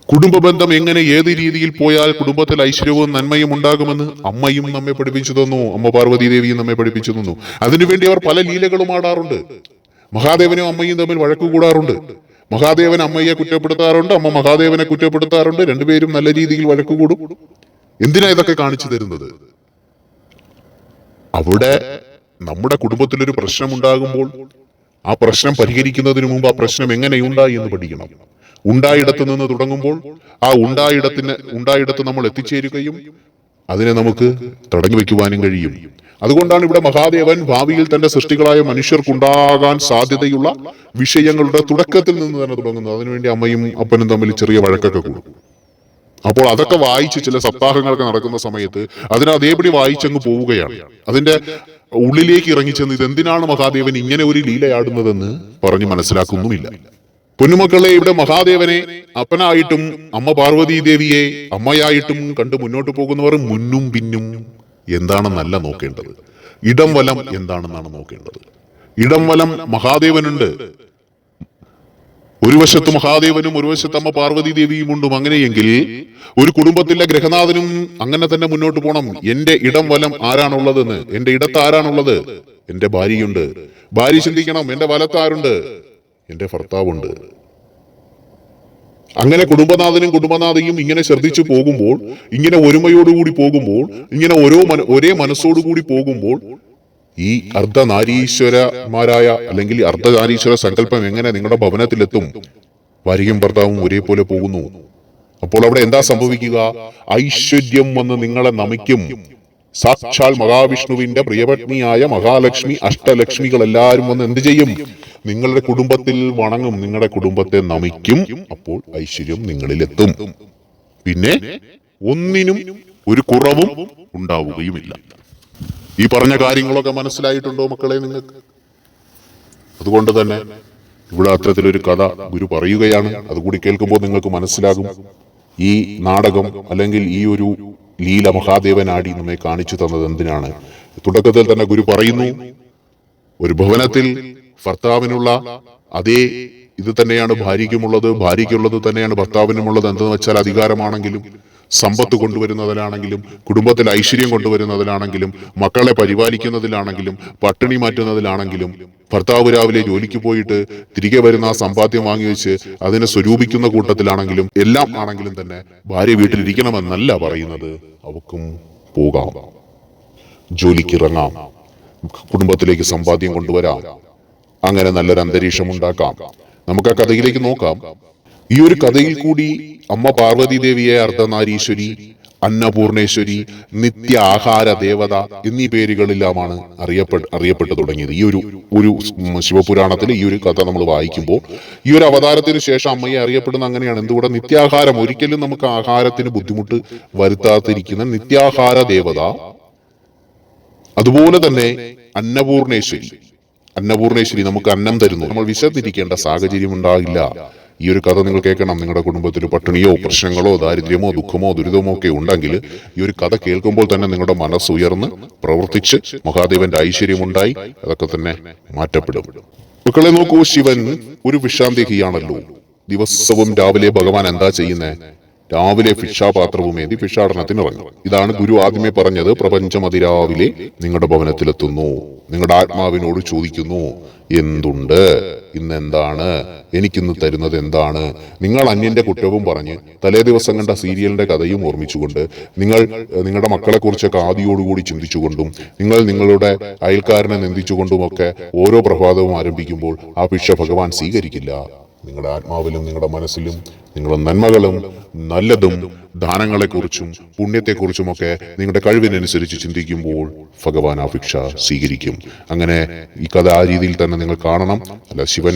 കുടുംബ ബന്ധം എങ്ങനെ, ഏത് രീതിയിൽ പോയാൽ കുടുംബത്തിൽ ഐശ്വര്യവും നന്മയും ഉണ്ടാകുമെന്ന് അമ്മയും നമ്മെ പഠിപ്പിച്ചു തന്നു, അമ്മ പാർവതി ദേവിയും നമ്മെ പഠിപ്പിച്ചു തന്നു. അതിനുവേണ്ടി അവർ പല ലീലകളും ആടാറുണ്ട്. മഹാദേവനും അമ്മയും തമ്മിൽ വഴക്കു കൂടാറുണ്ട്. മഹാദേവൻ അമ്മയെ കുറ്റപ്പെടുത്താറുണ്ട്, അമ്മ മഹാദേവനെ കുറ്റപ്പെടുത്താറുണ്ട്. രണ്ടുപേരും നല്ല രീതിയിൽ വഴക്കു കൂടും. എന്തിനാ ഇതൊക്കെ കാണിച്ചു തരുന്നത്? അവിടെ നമ്മുടെ കുടുംബത്തിലൊരു പ്രശ്നം ഉണ്ടാകുമ്പോൾ ആ പ്രശ്നം പരിഹരിക്കുന്നതിന് മുമ്പ് ആ പ്രശ്നം എങ്ങനെയുണ്ടായി എന്ന് പഠിക്കണം. ഉണ്ടായിടത്ത് നിന്ന് തുടങ്ങുമ്പോൾ ആ ഉണ്ടായിടത്ത് നമ്മൾ എത്തിച്ചേരുകയും അതിനെ നമുക്ക് തടഞ്ഞു വെക്കുവാനും കഴിയും. അതുകൊണ്ടാണ് ഇവിടെ മഹാദേവൻ ഭാവിയിൽ തന്റെ സൃഷ്ടികളായ മനുഷ്യർക്കുണ്ടാകാൻ സാധ്യതയുള്ള വിഷയങ്ങളുടെ തുടക്കത്തിൽ നിന്ന് തന്നെ തുടങ്ങുന്നത്. അതിനുവേണ്ടി അമ്മയും അപ്പനും തമ്മിൽ ചെറിയ വഴക്കൊക്കെ കൂടും. അപ്പോൾ അതൊക്കെ വായിച്ച് ചില സപ്താഹങ്ങളൊക്കെ നടക്കുന്ന സമയത്ത് അതിനെ അതേപടി വായിച്ചങ്ങ് പോവുകയാണ്. അതിന്റെ ഉള്ളിലേക്ക് ഇറങ്ങിച്ചെന്ന് ഇതെന്തിനാണ് മഹാദേവൻ ഇങ്ങനെ ഒരു ലീലയാടുന്നതെന്ന് പറഞ്ഞ് മനസ്സിലാക്കുന്നുമില്ല. പൊന്നുമക്കളെ, ഇവിടെ മഹാദേവനെ അപ്പനായിട്ടും അമ്മ പാർവതി ദേവിയെ അമ്മയായിട്ടും കണ്ട് മുന്നോട്ട് പോകുന്നവർ മുന്നും പിന്നും എന്താണെന്നല്ല നോക്കേണ്ടത്, ഇടം വലം എന്താണെന്നാണ് നോക്കേണ്ടത്. ഇടം വലം മഹാദേവനുണ്ട്. ഒരു വശത്ത് മഹാദേവനും ഒരു വശത്ത് അമ്മ പാർവതി ദേവിയും ഉണ്ടും. അങ്ങനെയെങ്കിൽ ഒരു കുടുംബത്തിലെ ഗ്രഹനാഥനും അങ്ങനെ തന്നെ മുന്നോട്ട് പോകണം. എന്റെ ഇടം വലം ആരാണുള്ളതെന്ന്, എന്റെ ഇടത്ത് ആരാണുള്ളത്? എന്റെ ഭാര്യയുണ്ട്. ഭാര്യ ചിന്തിക്കണം, എന്റെ വലത്ത് ആരുണ്ട്? എന്റെ ഭർത്താവുണ്ട്. അങ്ങനെ കുടുംബനാഥനും കുടുംബനാഥയും ഇങ്ങനെ ശ്രദ്ധിച്ചു പോകുമ്പോൾ, ഇങ്ങനെ ഒരുമയോടുകൂടി പോകുമ്പോൾ, ഇങ്ങനെ ഒരേ മനസ്സോടുകൂടി പോകുമ്പോൾ ഈ അർദ്ധനാരീശ്വരന്മാരായ അല്ലെങ്കിൽ അർദ്ധനാരീശ്വര സങ്കല്പം എങ്ങനെ നിങ്ങളുടെ ഭവനത്തിലെത്തും? ഭാര്യയും ഭർത്താവും ഒരേപോലെ പോകുന്നു. അപ്പോൾ അവിടെ എന്താ സംഭവിക്കുക? ഐശ്വര്യം വന്ന് നിങ്ങളെ നമിക്കും. സാക്ഷാൽ മഹാവിഷ്ണുവിന്റെ പ്രിയപത്നിയായ മഹാലക്ഷ്മി, അഷ്ടലക്ഷ്മികൾ എല്ലാവരും വന്ന് എന്ത് ചെയ്യും? നിങ്ങളുടെ കുടുംബത്തിൽ വണങ്ങും, നിങ്ങളുടെ കുടുംബത്തെ നമിക്കും. അപ്പോൾ ഐശ്വര്യം നിങ്ങളിലെത്തും. പിന്നെ ഒന്നിനും ഒരു കുറവും ഉണ്ടാവുകയുമില്ല. ഈ പറഞ്ഞ കാര്യങ്ങളൊക്കെ മനസ്സിലായിട്ടുണ്ടോ മക്കളെ നിങ്ങൾക്ക്? അതുകൊണ്ട് തന്നെ ഇവിടെ അത്തരത്തിലൊരു കഥ ഗുരു പറയുകയാണ്. അതുകൂടി കേൾക്കുമ്പോൾ നിങ്ങൾക്ക് മനസ്സിലാകും ഈ നാടകം അല്ലെങ്കിൽ ഈ ഒരു ലീല മഹാദേവനാടി നമ്മെ കാണിച്ചു തന്നത് എന്തിനാണ്. തുടക്കത്തിൽ തന്നെ ഗുരു പറയുന്നു, ഒരു ഭവനത്തിൽ ഭർത്താവിനുള്ള അതേ ഇത് തന്നെയാണ് ഭാര്യയ്ക്കുമുള്ളത്, ഭാര്യയ്ക്കുള്ളത് തന്നെയാണ് ഭർത്താവിനുമുള്ളത്. എന്തെന്ന് വെച്ചാൽ അധികാരമാണെങ്കിലും സമ്പത്ത് കൊണ്ടുവരുന്നതിലാണെങ്കിലും കുടുംബത്തിൽ ഐശ്വര്യം കൊണ്ടുവരുന്നതിലാണെങ്കിലും മക്കളെ പരിപാലിക്കുന്നതിലാണെങ്കിലും പട്ടിണി മാറ്റുന്നതിലാണെങ്കിലും ഭർത്താവ് രാവിലെ ജോലിക്ക് പോയിട്ട് തിരികെ വരുന്ന ആ സമ്പാദ്യം വാങ്ങി വെച്ച് അതിനെ സ്വരൂപിക്കുന്ന കൂട്ടത്തിലാണെങ്കിലും എല്ലാം ആണെങ്കിലും തന്നെ ഭാര്യ വീട്ടിലിരിക്കണമെന്നല്ല പറയുന്നത്. അവക്കും പോകാം, ജോലിക്കിറങ്ങാം, കുടുംബത്തിലേക്ക് സമ്പാദ്യം കൊണ്ടുവരാം, അങ്ങനെ നല്ലൊരു അന്തരീക്ഷം ഉണ്ടാക്കാം. നമുക്ക് ആ കഥയിലേക്ക് നോക്കാം. ഈ ഒരു കഥയിൽ കൂടി അമ്മ പാർവതി ദേവിയെ അർദ്ധനാരീശ്വരി, അന്നപൂർണേശ്വരി, നിത്യ ആഹാര ദേവത എന്നീ പേരുകളിലുമാണ് അറിയപ്പെട്ടു തുടങ്ങിയത്. ഈ ഒരു ശിവപുരാണത്തിൽ ഈ ഒരു കഥ നമ്മൾ വായിക്കുമ്പോൾ ഈ ഒരു അവതാരത്തിന് ശേഷം അമ്മയെ അറിയപ്പെടുന്ന അങ്ങനെയാണ്. എന്തുകൂടെ നിത്യാഹാരം, ഒരിക്കലും നമുക്ക് ആഹാരത്തിന് ബുദ്ധിമുട്ട് വരുത്താതിരിക്കുന്ന നിത്യാഹാര ദേവത. അതുപോലെ തന്നെ അന്നപൂർണേശ്വരി നമുക്ക് അന്നം തരുന്നു. നമ്മൾ വിശന്നിരിക്കേണ്ട സാഹചര്യം ഉണ്ടാകില്ല. ഈ ഒരു കഥ നിങ്ങൾ കേൾക്കണം. നിങ്ങളുടെ കുടുംബത്തിൽ പട്ടിണിയോ പ്രശ്നങ്ങളോ ദാരിദ്ര്യമോ ദുഃഖമോ ദുരിതമോ ഒക്കെ ഉണ്ടെങ്കിൽ ഈ ഒരു കഥ കേൾക്കുമ്പോൾ തന്നെ നിങ്ങളുടെ മനസ്സുയർന്ന് പ്രവർത്തിച്ച് മഹാദേവന്റെ ഐശ്വര്യമുണ്ടായി അതൊക്കെ തന്നെ മാറ്റപ്പെടും. മക്കളെ നോക്കൂ, ശിവൻ ഒരു വിഷാന്തിയാണല്ലോ. ദിവസവും രാവിലെ ഭഗവാൻ എന്താ ചെയ്യുന്നത്? രാവിലെ ഭിക്ഷാപാത്രവുമേന്തി ഭിക്ഷാടനത്തിന് ഇറങ്ങും. ഇതാണ് ഗുരു ആദ്യമേ പറഞ്ഞത്. പ്രപഞ്ചം അതിരാവിലെ നിങ്ങളുടെ ഭവനത്തിലെത്തുന്നു, നിങ്ങളുടെ ആത്മാവിനോട് ചോദിക്കുന്നു, എന്തുണ്ട് ഇന്നെന്താണ്, എനിക്കിന്ന് തരുന്നത് എന്താണ്? നിങ്ങൾ അന്യന്റെ കുറ്റവും പറഞ്ഞ് തലേ ദിവസം കണ്ട സീരിയലിന്റെ കഥയും ഓർമ്മിച്ചുകൊണ്ട് നിങ്ങൾ നിങ്ങളുടെ മക്കളെ കുറിച്ചൊക്കെ ആദിയോടുകൂടി ചിന്തിച്ചുകൊണ്ടും നിങ്ങൾ നിങ്ങളുടെ അയൽക്കാരനെ നിന്ദിച്ചുകൊണ്ടുമൊക്കെ ഓരോ പ്രഭാതവും ആരംഭിക്കുമ്പോൾ ആ ഭിക്ഷ ഭഗവാൻ സ്വീകരിക്കില്ല. നിങ്ങളുടെ ആത്മാവിലും നിങ്ങളുടെ മനസ്സിലും നിങ്ങളുടെ നന്മകളും നല്ലതും ദാനങ്ങളെക്കുറിച്ചും പുണ്യത്തെക്കുറിച്ചുമൊക്കെ നിങ്ങളുടെ കഴിവിനനുസരിച്ച് ചിന്തിക്കുമ്പോൾ ഭഗവാൻ ആ ഭിക്ഷ സ്വീകരിക്കും. അങ്ങനെ ഈ കഥ ആ രീതിയിൽ തന്നെ നിങ്ങൾ കാണണം. അല്ല ശിവൻ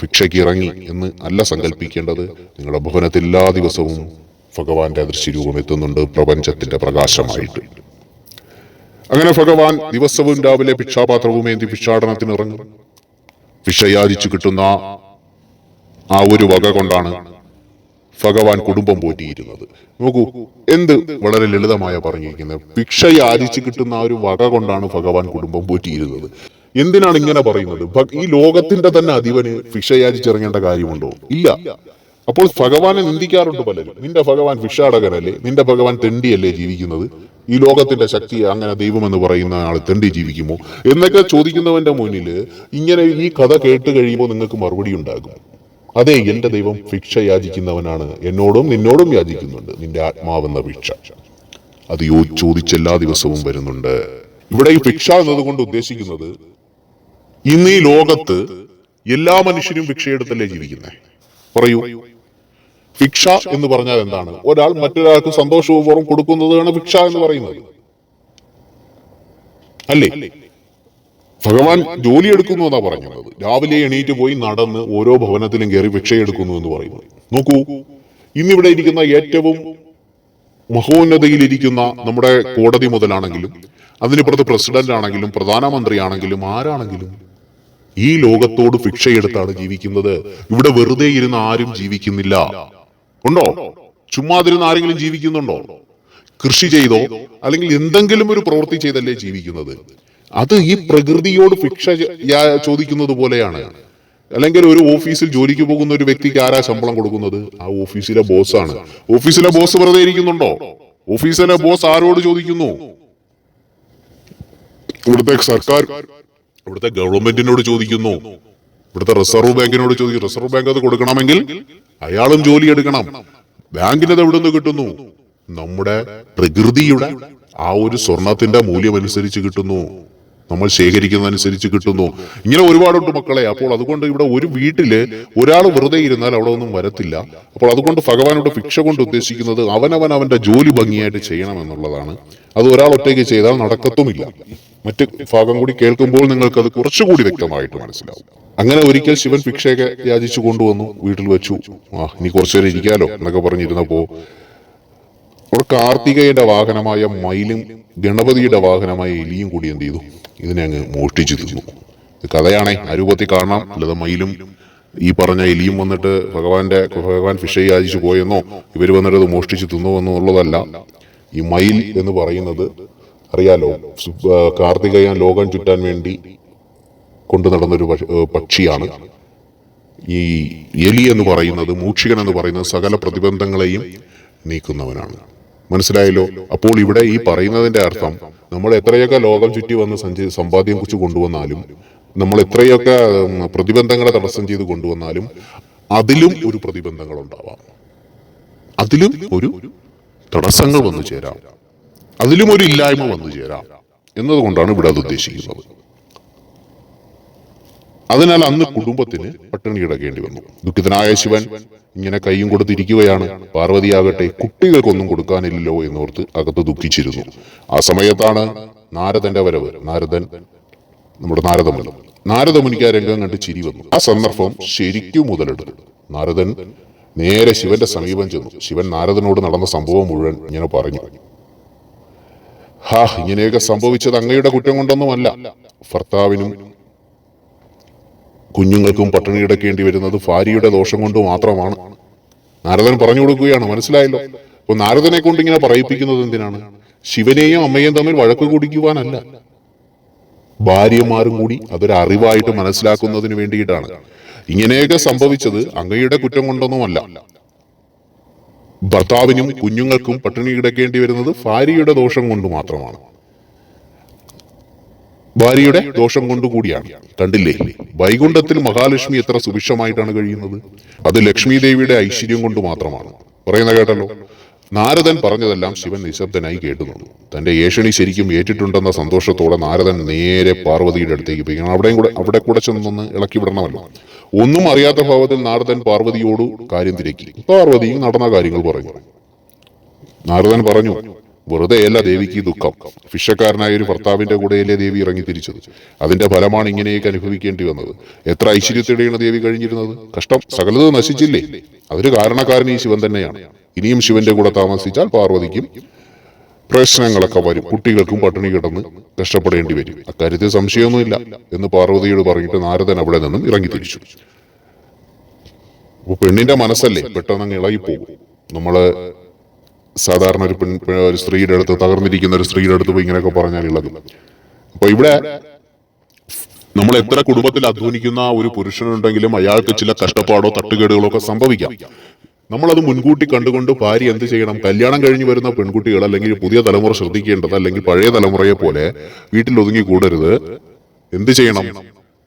ഭിക്ഷയ്ക്ക് ഇറങ്ങി എന്ന് അല്ല സങ്കല്പിക്കേണ്ടത്. നിങ്ങളുടെ ഭവനത്തിൽ എല്ലാ ദിവസവും ഭഗവാന്റെ ദൃശ്യരൂപം എത്തുന്നുണ്ട്, പ്രപഞ്ചത്തിന്റെ പ്രകാശമായിട്ട്. അങ്ങനെ ഭഗവാൻ ദിവസവും രാവിലെ ഭിക്ഷാപാത്രവുമേന്തി ഭിക്ഷാടനത്തിന് ഇറങ്ങും. ഭിക്ഷയാചിച്ചു കിട്ടുന്ന ആ ഒരു വക കൊണ്ടാണ് ഭഗവാൻ കുടുംബം പോറ്റിയിരുന്നത്. നോക്കൂ, എന്ത് വളരെ ലളിതമായ പറഞ്ഞിരിക്കുന്നത്. ഭിക്ഷ യാചിച്ച് കിട്ടുന്ന ആ ഒരു വക കൊണ്ടാണ് ഭഗവാൻ കുടുംബം പോറ്റിയിരുന്നത്. എന്തിനാണ് ഇങ്ങനെ പറയുന്നത്? ഈ ലോകത്തിന്റെ തന്നെ അധിപന് ഭിക്ഷ യാചിച്ചിറങ്ങേണ്ട കാര്യമുണ്ടോ? ഇല്ല. അപ്പോൾ ഭഗവാനെ നിന്ദിക്കാറുണ്ട് പലരും. നിന്റെ ഭഗവാൻ ഭിക്ഷാടകനല്ലേ, നിന്റെ ഭഗവാൻ തെണ്ടിയല്ലേ ജീവിക്കുന്നത്? ഈ ലോകത്തിന്റെ ശക്തി അങ്ങനെ ദൈവമെന്ന് പറയുന്ന ആൾ തെണ്ടി ജീവിക്കുമോ എന്നൊക്കെ ചോദിക്കുന്നവന്റെ മുന്നിൽ ഇങ്ങനെ ഈ കഥ കേട്ട് കഴിയുമ്പോൾ നിങ്ങൾക്ക് മറുപടി ഉണ്ടാകും. അതെ, എന്റെ ദൈവം ഭിക്ഷ യാചിക്കുന്നവനാണ്, എന്നോടും നിന്നോടും യാചിക്കുന്നുണ്ട്. നിന്റെ ആത്മാവെന്ന ഭിക്ഷ അത് ചോദിച്ചെല്ലാ ദിവസവും വരുന്നുണ്ട്. ഇവിടെ ഈ ഭിക്ഷ എന്നതുകൊണ്ട് ഉദ്ദേശിക്കുന്നത് ഇന്ന് ഈ ലോകത്ത് എല്ലാ മനുഷ്യരും ഭിക്ഷയെടുത്തല്ലേ ജീവിക്കുന്നത്? പറയൂ, ഭിക്ഷ എന്ന് പറഞ്ഞാൽ എന്താണ്? ഒരാൾ മറ്റൊരാൾക്ക് സന്തോഷപൂർവ്വം കൊടുക്കുന്നതാണ് ഭിക്ഷ എന്ന് പറയുന്നത്, അല്ലേ? ഭഗവാൻ ജോലി എടുക്കുന്നു എന്നാ പറയുന്നത്. രാവിലെ എണീറ്റ് പോയി നടന്ന് ഓരോ ഭവനത്തിലും കയറി ഭിക്ഷയെടുക്കുന്നു എന്ന് പറയുന്നത്. നോക്കൂ, ഇന്നിവിടെ ഇരിക്കുന്ന ഏറ്റവും മഹോന്നതയിലിരിക്കുന്ന നമ്മുടെ കോടതി മുതലാണെങ്കിലും അതിനിപ്പുറത്ത് പ്രസിഡന്റ് ആണെങ്കിലും പ്രധാനമന്ത്രി ആണെങ്കിലും ആരാണെങ്കിലും ഈ ലോകത്തോട് ഭിക്ഷയെടുത്താണ് ജീവിക്കുന്നത്. ഇവിടെ വെറുതെ ഇരുന്ന് ആരും ജീവിക്കുന്നില്ല. ഉണ്ടോ? ചുമ്മാതിരുന്ന് ആരെങ്കിലും ജീവിക്കുന്നുണ്ടോ? കൃഷി ചെയ്തോ അല്ലെങ്കിൽ എന്തെങ്കിലും ഒരു പ്രവൃത്തി ചെയ്തല്ലേ ജീവിക്കുന്നത്. അത് ഈ പ്രകൃതിയോട് ഭിക്ഷ ചോദിക്കുന്നത് പോലെയാണ്. അല്ലെങ്കിൽ ഒരു ഓഫീസിൽ ജോലിക്ക് പോകുന്ന ഒരു വ്യക്തിക്ക് ആരാ ശമ്പളം കൊടുക്കുന്നത്? ആ ഓഫീസിലെ ബോസാണ്. ഓഫീസിലെ ബോസ് വെറുതെ ഇരിക്കുന്നുണ്ടോ? ഓഫീസിലെ ബോസ് ആരോട് ചോദിക്കുന്നു? ഇവിടുത്തെ സർക്കാർ, ഇവിടുത്തെ ഗവൺമെന്റിനോട് ചോദിക്കുന്നു. ഇവിടുത്തെ റിസർവ് ബാങ്കിനോട് ചോദിക്കും. റിസർവ് ബാങ്ക് അത് കൊടുക്കണമെങ്കിൽ അയാളും ജോലി എടുക്കണം. ബാങ്കിനത് എവിടെ നിന്ന് കിട്ടുന്നു? നമ്മുടെ പ്രകൃതിയുടെ ആ ഒരു സ്വർണത്തിന്റെ മൂല്യം അനുസരിച്ച് കിട്ടുന്നു, നമ്മൾ ശേഖരിക്കുന്നതനുസരിച്ച് കിട്ടുന്നു. ഇങ്ങനെ ഒരുപാടുണ്ട് മക്കളെ. അപ്പോൾ അതുകൊണ്ട് ഇവിടെ ഒരു വീട്ടില് ഒരാൾ വെറുതെ ഇരുന്നാൽ അവിടെ ഒന്നും വരത്തില്ല. അപ്പോൾ അതുകൊണ്ട് ഭഗവാനോട് ഭിക്ഷ കൊണ്ട് ഉദ്ദേശിക്കുന്നത് അവന്റെ ജോലി ഭംഗിയായിട്ട് ചെയ്യണം എന്നുള്ളതാണ്. അത് ഒരാൾ ഒറ്റയ്ക്ക് ചെയ്താൽ നടക്കത്തുമില്ല. മറ്റ് ഭാഗം കൂടി കേൾക്കുമ്പോൾ നിങ്ങൾക്ക് അത് കുറച്ചുകൂടി വ്യക്തമായിട്ട് മനസ്സിലാവും. അങ്ങനെ ഒരിക്കൽ ശിവൻ ഭിക്ഷയൊക്കെ യാചിച്ചു കൊണ്ടുവന്നു, വീട്ടിൽ വെച്ചു. ഇനി കുറച്ചുനേരം ഇരിക്കാലോ എന്നൊക്കെ പറഞ്ഞിരുന്നപ്പോ അവിടെ കാർത്തികയുടെ വാഹനമായ മയിലും ഗണപതിയുടെ വാഹനമായ എലിയും കൂടി എന്ത് ചെയ്തു, ഇതിനെ അങ്ങ് മോഷ്ടിച്ചു തിന്നു. കഥയാണേ അരൂപത്തിൽ കാണാം. അല്ലാതെ മയിലും ഈ പറഞ്ഞ എലിയും വന്നിട്ട് ഭഗവാൻ ഫിഷ യാചിച്ചു പോയെന്നോ ഇവർ വന്നിട്ട് അത് മോഷ്ടിച്ചു തിന്നോ എന്നുള്ളതല്ല. ഈ മയിൽ എന്ന് പറയുന്നത് അറിയാലോ, കാർത്തികേയൻ ലോകം ചുറ്റാൻ വേണ്ടി കൊണ്ടു നടന്നൊരു പക്ഷിയാണ്. ഈ എലി എന്ന് പറയുന്നത്, മൂഷികൻ എന്ന് പറയുന്നത് സകല പ്രതിബന്ധങ്ങളെയും നീക്കുന്നവനാണ്. മനസ്സിലായല്ലോ? അപ്പോൾ ഇവിടെ ഈ പറയുന്നതിന്റെ അർത്ഥം, നമ്മൾ എത്രയൊക്കെ ലോകം ചുറ്റി വന്ന് സമ്പാദ്യം കുറിച്ച് കൊണ്ടുവന്നാലും, നമ്മൾ എത്രയൊക്കെ പ്രതിബന്ധങ്ങളെ തടസ്സം ചെയ്ത് കൊണ്ടുവന്നാലും അതിലും ഒരു പ്രതിബന്ധങ്ങൾ ഉണ്ടാവാം, അതിലും ഒരു തടസ്സങ്ങൾ വന്നു ചേരാം, അതിലും ഒരു ഇല്ലായ്മ വന്നു ചേരാം എന്നതുകൊണ്ടാണ് ഇവിടെ അത് ഉദ്ദേശിക്കുന്നത്. അതിനാൽ അന്ന് കുടുംബത്തിന് പട്ടിണി കിടക്കേണ്ടി വന്നു. ദുഃഖിതനായ ശിവൻ ഇങ്ങനെ കൈയും കൊടുത്തിരിക്കുകയാണ്. പാർവതിയാകട്ടെ കുട്ടികൾക്കൊന്നും കൊടുക്കാനില്ലല്ലോ എന്നോർത്ത് അകത്ത് ദുഃഖിച്ചിരുന്നു. ആ സമയത്താണ് നാരദന്റെ വരവ്. നമ്മുടെ നാരദമുനിക്ക് ആ രംഗം കണ്ട് ചിരി വന്നു. ആ സന്ദർഭം ശരിക്കും മുതലെടുത്തു. നാരദൻ നേരെ ശിവന്റെ സമീപം ചെന്നു. ശിവൻ നാരദനോട് നടന്ന സംഭവം മുഴുവൻ ഇങ്ങനെ പറഞ്ഞു. ഇങ്ങനെയൊക്കെ സംഭവിച്ചത് അങ്ങയുടെ കുറ്റം കൊണ്ടൊന്നുമല്ല. ഭർത്താവിനും കുഞ്ഞുങ്ങൾക്കും പട്ടിണി കിടക്കേണ്ടി വരുന്നത് ഭാര്യയുടെ ദോഷം കൊണ്ട് മാത്രമാണ്. നാരദൻ പറഞ്ഞു കൊടുക്കുകയാണ്. മനസ്സിലായല്ലോ? അപ്പൊ നാരദനെ കൊണ്ട് ഇങ്ങനെ പറയിപ്പിക്കുന്നത് എന്തിനാണ്? ശിവനെയും അമ്മയെയും തമ്മിൽ വഴക്ക് കൂടിക്കുവാനല്ല, ഭാര്യമാരും കൂടി അതൊരു അറിവായിട്ട് മനസ്സിലാക്കുന്നതിന് വേണ്ടിയിട്ടാണ്. ഇങ്ങനെയൊക്കെ സംഭവിച്ചത് അങ്ങയുടെ കുറ്റം കൊണ്ടൊന്നുമല്ല. ഭർത്താവിനും കുഞ്ഞുങ്ങൾക്കും പട്ടിണി കിടക്കേണ്ടി വരുന്നത് ഭാര്യയുടെ ദോഷം കൊണ്ട് മാത്രമാണ്, ഭാര്യയുടെ ദോഷം കൊണ്ടുകൂടിയാണ്. കണ്ടില്ലേ, വൈകുണ്ഠത്തിൽ മഹാലക്ഷ്മി എത്ര സുഭിക്ഷമായിട്ടാണ് കഴിയുന്നത്? അത് ലക്ഷ്മി ദേവിയുടെ ഐശ്വര്യം കൊണ്ട് മാത്രമാണ്. പറയുന്ന കേട്ടല്ലോ. നാരദൻ പറഞ്ഞതെല്ലാം ശിവൻ നിശബ്ദനായി കേട്ടുന്നു. തന്റെ ഏഷണി ശരിക്കും ഏറ്റിട്ടുണ്ടെന്ന സന്തോഷത്തോടെ നാരദൻ നേരെ പാർവതിയുടെ അടുത്തേക്ക് പോയി. അവിടെ കൂടെ ചെന്നൊന്ന് ഇളക്കി വിടണമല്ലോ. ഒന്നും അറിയാത്ത ഭാവത്തിൽ നാരദൻ പാർവതിയോട് കാര്യം തിരക്കി. പാർവതിയും നടന്ന കാര്യങ്ങൾ പറഞ്ഞു. നാരദൻ പറഞ്ഞു, വെറുതെയല്ല ദേവിക്ക് ദുഃഖം. ഭിക്ഷക്കാരനായ ഒരു ഭർത്താവിന്റെ കൂടെയല്ലേ ദേവി ഇറങ്ങി തിരിച്ചത്. അതിന്റെ ഫലമാണ് ഇങ്ങനെയൊക്കെ അനുഭവിക്കേണ്ടി വന്നത്. എത്ര ഐശ്വര്യത്തോടെയാണ് ദേവി കഴിഞ്ഞിരുന്നത്. കഷ്ടം, സകലത് നശിച്ചില്ലേ? അതൊരു കാരണക്കാരൻ ഈ ശിവൻ തന്നെയാണ്. ഇനിയും ശിവന്റെ കൂടെ താമസിച്ചാൽ പാർവതിക്കും പ്രശ്നങ്ങളൊക്കെ വരും, കുട്ടികൾക്കും പട്ടിണി കിടന്ന് കഷ്ടപ്പെടേണ്ടി വരും. അക്കാര്യത്തിൽ സംശയമൊന്നുമില്ല എന്ന് പാർവതിയോട് പറഞ്ഞിട്ട് നാരദൻ അവിടെ നിന്നും ഇറങ്ങി തിരിച്ചു. അപ്പൊ പെണ്ണിന്റെ മനസ്സല്ലേ പെട്ടെന്ന് അങ്ങ് ഇളകിപ്പോകും. നമ്മള് സാധാരണ ഒരു സ്ത്രീയുടെ അടുത്ത്, തകർന്നിരിക്കുന്ന ഒരു സ്ത്രീയുടെ അടുത്ത് പോയി ഇങ്ങനെയൊക്കെ പറഞ്ഞാൽ ഇളകും. അപ്പൊ ഇവിടെ നമ്മൾ എത്ര കുടുംബത്തിൽ അധ്വാനിക്കുന്ന ഒരു പുരുഷനുണ്ടെങ്കിലും അയാൾക്ക് ചില കഷ്ടപ്പാടോ തട്ടുകേടുകളോ ഒക്കെ സംഭവിക്കാം. നമ്മളത് മുൻകൂട്ടി കണ്ടുകൊണ്ട് ഭാര്യ എന്ത് ചെയ്യണം? കല്യാണം കഴിഞ്ഞ് വരുന്ന പെൺകുട്ടികൾ അല്ലെങ്കിൽ പുതിയ തലമുറ ശ്രദ്ധിക്കേണ്ടത്, അല്ലെങ്കിൽ പഴയ തലമുറയെ പോലെ വീട്ടിൽ ഒതുങ്ങി കൂടരുത്. എന്ത് ചെയ്യണം?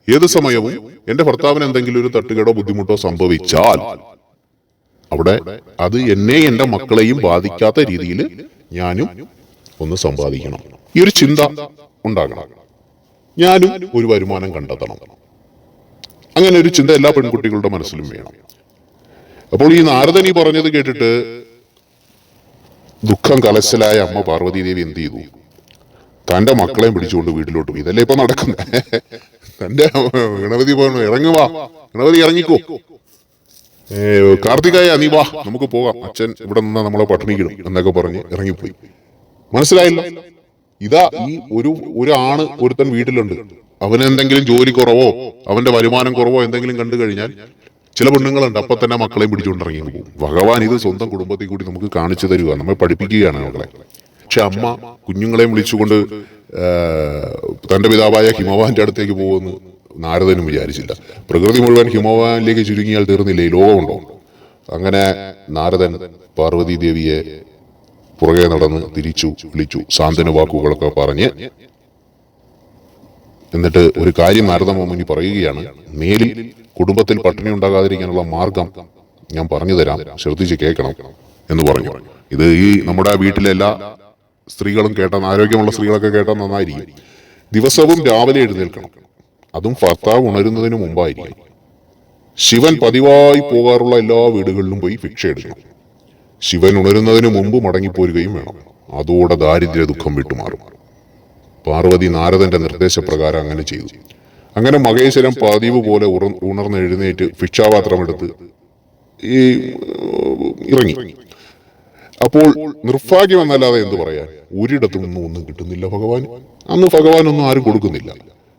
ഏത് സമയവും എന്റെ ഭർത്താവിന് എന്തെങ്കിലും ഒരു തട്ടുകേടോ ബുദ്ധിമുട്ടോ സംഭവിച്ചാൽ അവിടെ അത് എന്നെ എന്റെ മക്കളെയും ബാധിക്കാത്ത രീതിയിൽ ഞാനും ഒന്ന് സമ്പാദിക്കണം, ഈ ഒരു ചിന്ത ഉണ്ടാകണം. ഞാനും ഒരു വരുമാനം കണ്ടെത്തണം. അങ്ങനെ ഒരു ചിന്ത എല്ലാ പെൺകുട്ടികളുടെ മനസ്സിലും വേണം. അപ്പോൾ ഈ നാരദൻ പറഞ്ഞത് കേട്ടിട്ട് ദുഃഖം കലശലായ അമ്മ പാർവതി ദേവി എന്ത് ചെയ്തു? തന്റെ മക്കളെയും പിടിച്ചുകൊണ്ട് വീട്ടിലോട്ട് പോയി. ഇതല്ലേ ഇപ്പൊ നടക്കുന്നത്? തന്റെ ഗണപതി പറഞ്ഞു, ഇറങ്ങുവാ ഗണപതി, ഇറങ്ങിക്കോ, കാർത്തികേയ നീ വാ, നമുക്ക് പോകാം, അച്ഛൻ ഇവിടെ നിന്നാ നമ്മളെ പട്ടിണിക്കിടും എന്നൊക്കെ പറഞ്ഞ് ഇറങ്ങിപ്പോയി. മനസ്സിലായില്ല? ഇതാ ഈ ഒരു ആണ് ഒരുത്തൻ വീട്ടിലുണ്ട്. അവനെന്തെങ്കിലും ജോലി കുറവോ അവന്റെ വരുമാനം കുറവോ എന്തെങ്കിലും കണ്ടു കഴിഞ്ഞാൽ ചില പെണ്ണുങ്ങളുണ്ട് അപ്പൊ തന്നെ മക്കളെയും പിടിച്ചുകൊണ്ട് ഇറങ്ങി പോകും. ഭഗവാൻ ഇത് സ്വന്തം കുടുംബത്തിൽ കൂടി നമുക്ക് കാണിച്ചു തരിക, നമ്മെ പഠിപ്പിക്കുകയാണ് മക്കളെ. പക്ഷെ അമ്മ കുഞ്ഞുങ്ങളെയും വിളിച്ചുകൊണ്ട് തന്റെ പിതാവായ ഹിമവാന്റെ അടുത്തേക്ക് പോകുമെന്ന് നാരദനും വിചാരിച്ചില്ല. പ്രകൃതി മുഴുവൻ ഹിമവാനിലേക്ക് ചുരുങ്ങിയാൽ തീർന്നില്ലേ, ലോകമുണ്ടോ? അങ്ങനെ നാരദൻ പാർവതി ദേവിയെ പുറകെ നടന്ന് തിരിച്ചു വിളിച്ചു, സാന്ത്വന വാക്കുകളൊക്കെ പറഞ്ഞ്. എന്നിട്ട് ഒരു കാര്യം നാരദ മുനി പറയുകയാണ്, മേലിൽ കുടുംബത്തിൽ പട്ടിണി ഉണ്ടാകാതിരിക്കാനുള്ള മാർഗം ഞാൻ പറഞ്ഞു തരാം, ശ്രദ്ധിച്ച് കേൾക്കണം എന്ന് പറഞ്ഞു. ഇത് ഈ നമ്മുടെ വീട്ടിലെ എല്ലാ സ്ത്രീകളും കേട്ടാൽ, ആരോഗ്യമുള്ള സ്ത്രീകളൊക്കെ കേട്ടാൽ നന്നായിരിക്കും. ദിവസവും രാവിലെ എഴുന്നേൽക്കണം, അതും ഭർത്താവ് ഉണരുന്നതിന് മുമ്പായിരിക്കും. ശിവൻ പതിവായി പോകാറുള്ള എല്ലാ വീടുകളിലും പോയി ഭിക്ഷ എടുക്കണം. ശിവൻ ഉണരുന്നതിന് മുമ്പ് മടങ്ങിപ്പോരുകയും വേണം. അതോടെ ദാരിദ്ര്യ ദുഃഖം വിട്ടുമാറും. പാർവതി നാരദന്റെ നിർദ്ദേശപ്രകാരം അങ്ങനെ ചെയ്തു. അങ്ങനെ മഹേശ്വരൻ പതിവ് പോലെ ഉണർന്നെഴുന്നേറ്റ് ഭിക്ഷാപാത്രമെടുത്ത് ഇറങ്ങി. അപ്പോൾ നിർഭാഗ്യം എന്നല്ലാതെ എന്ത് പറയാൻ, ഒരിടത്തു നിന്നും ഒന്നും കിട്ടുന്നില്ല ഭഗവാൻ. അന്ന് ഭഗവാൻ ഒന്നും ആരും കൊടുക്കുന്നില്ല.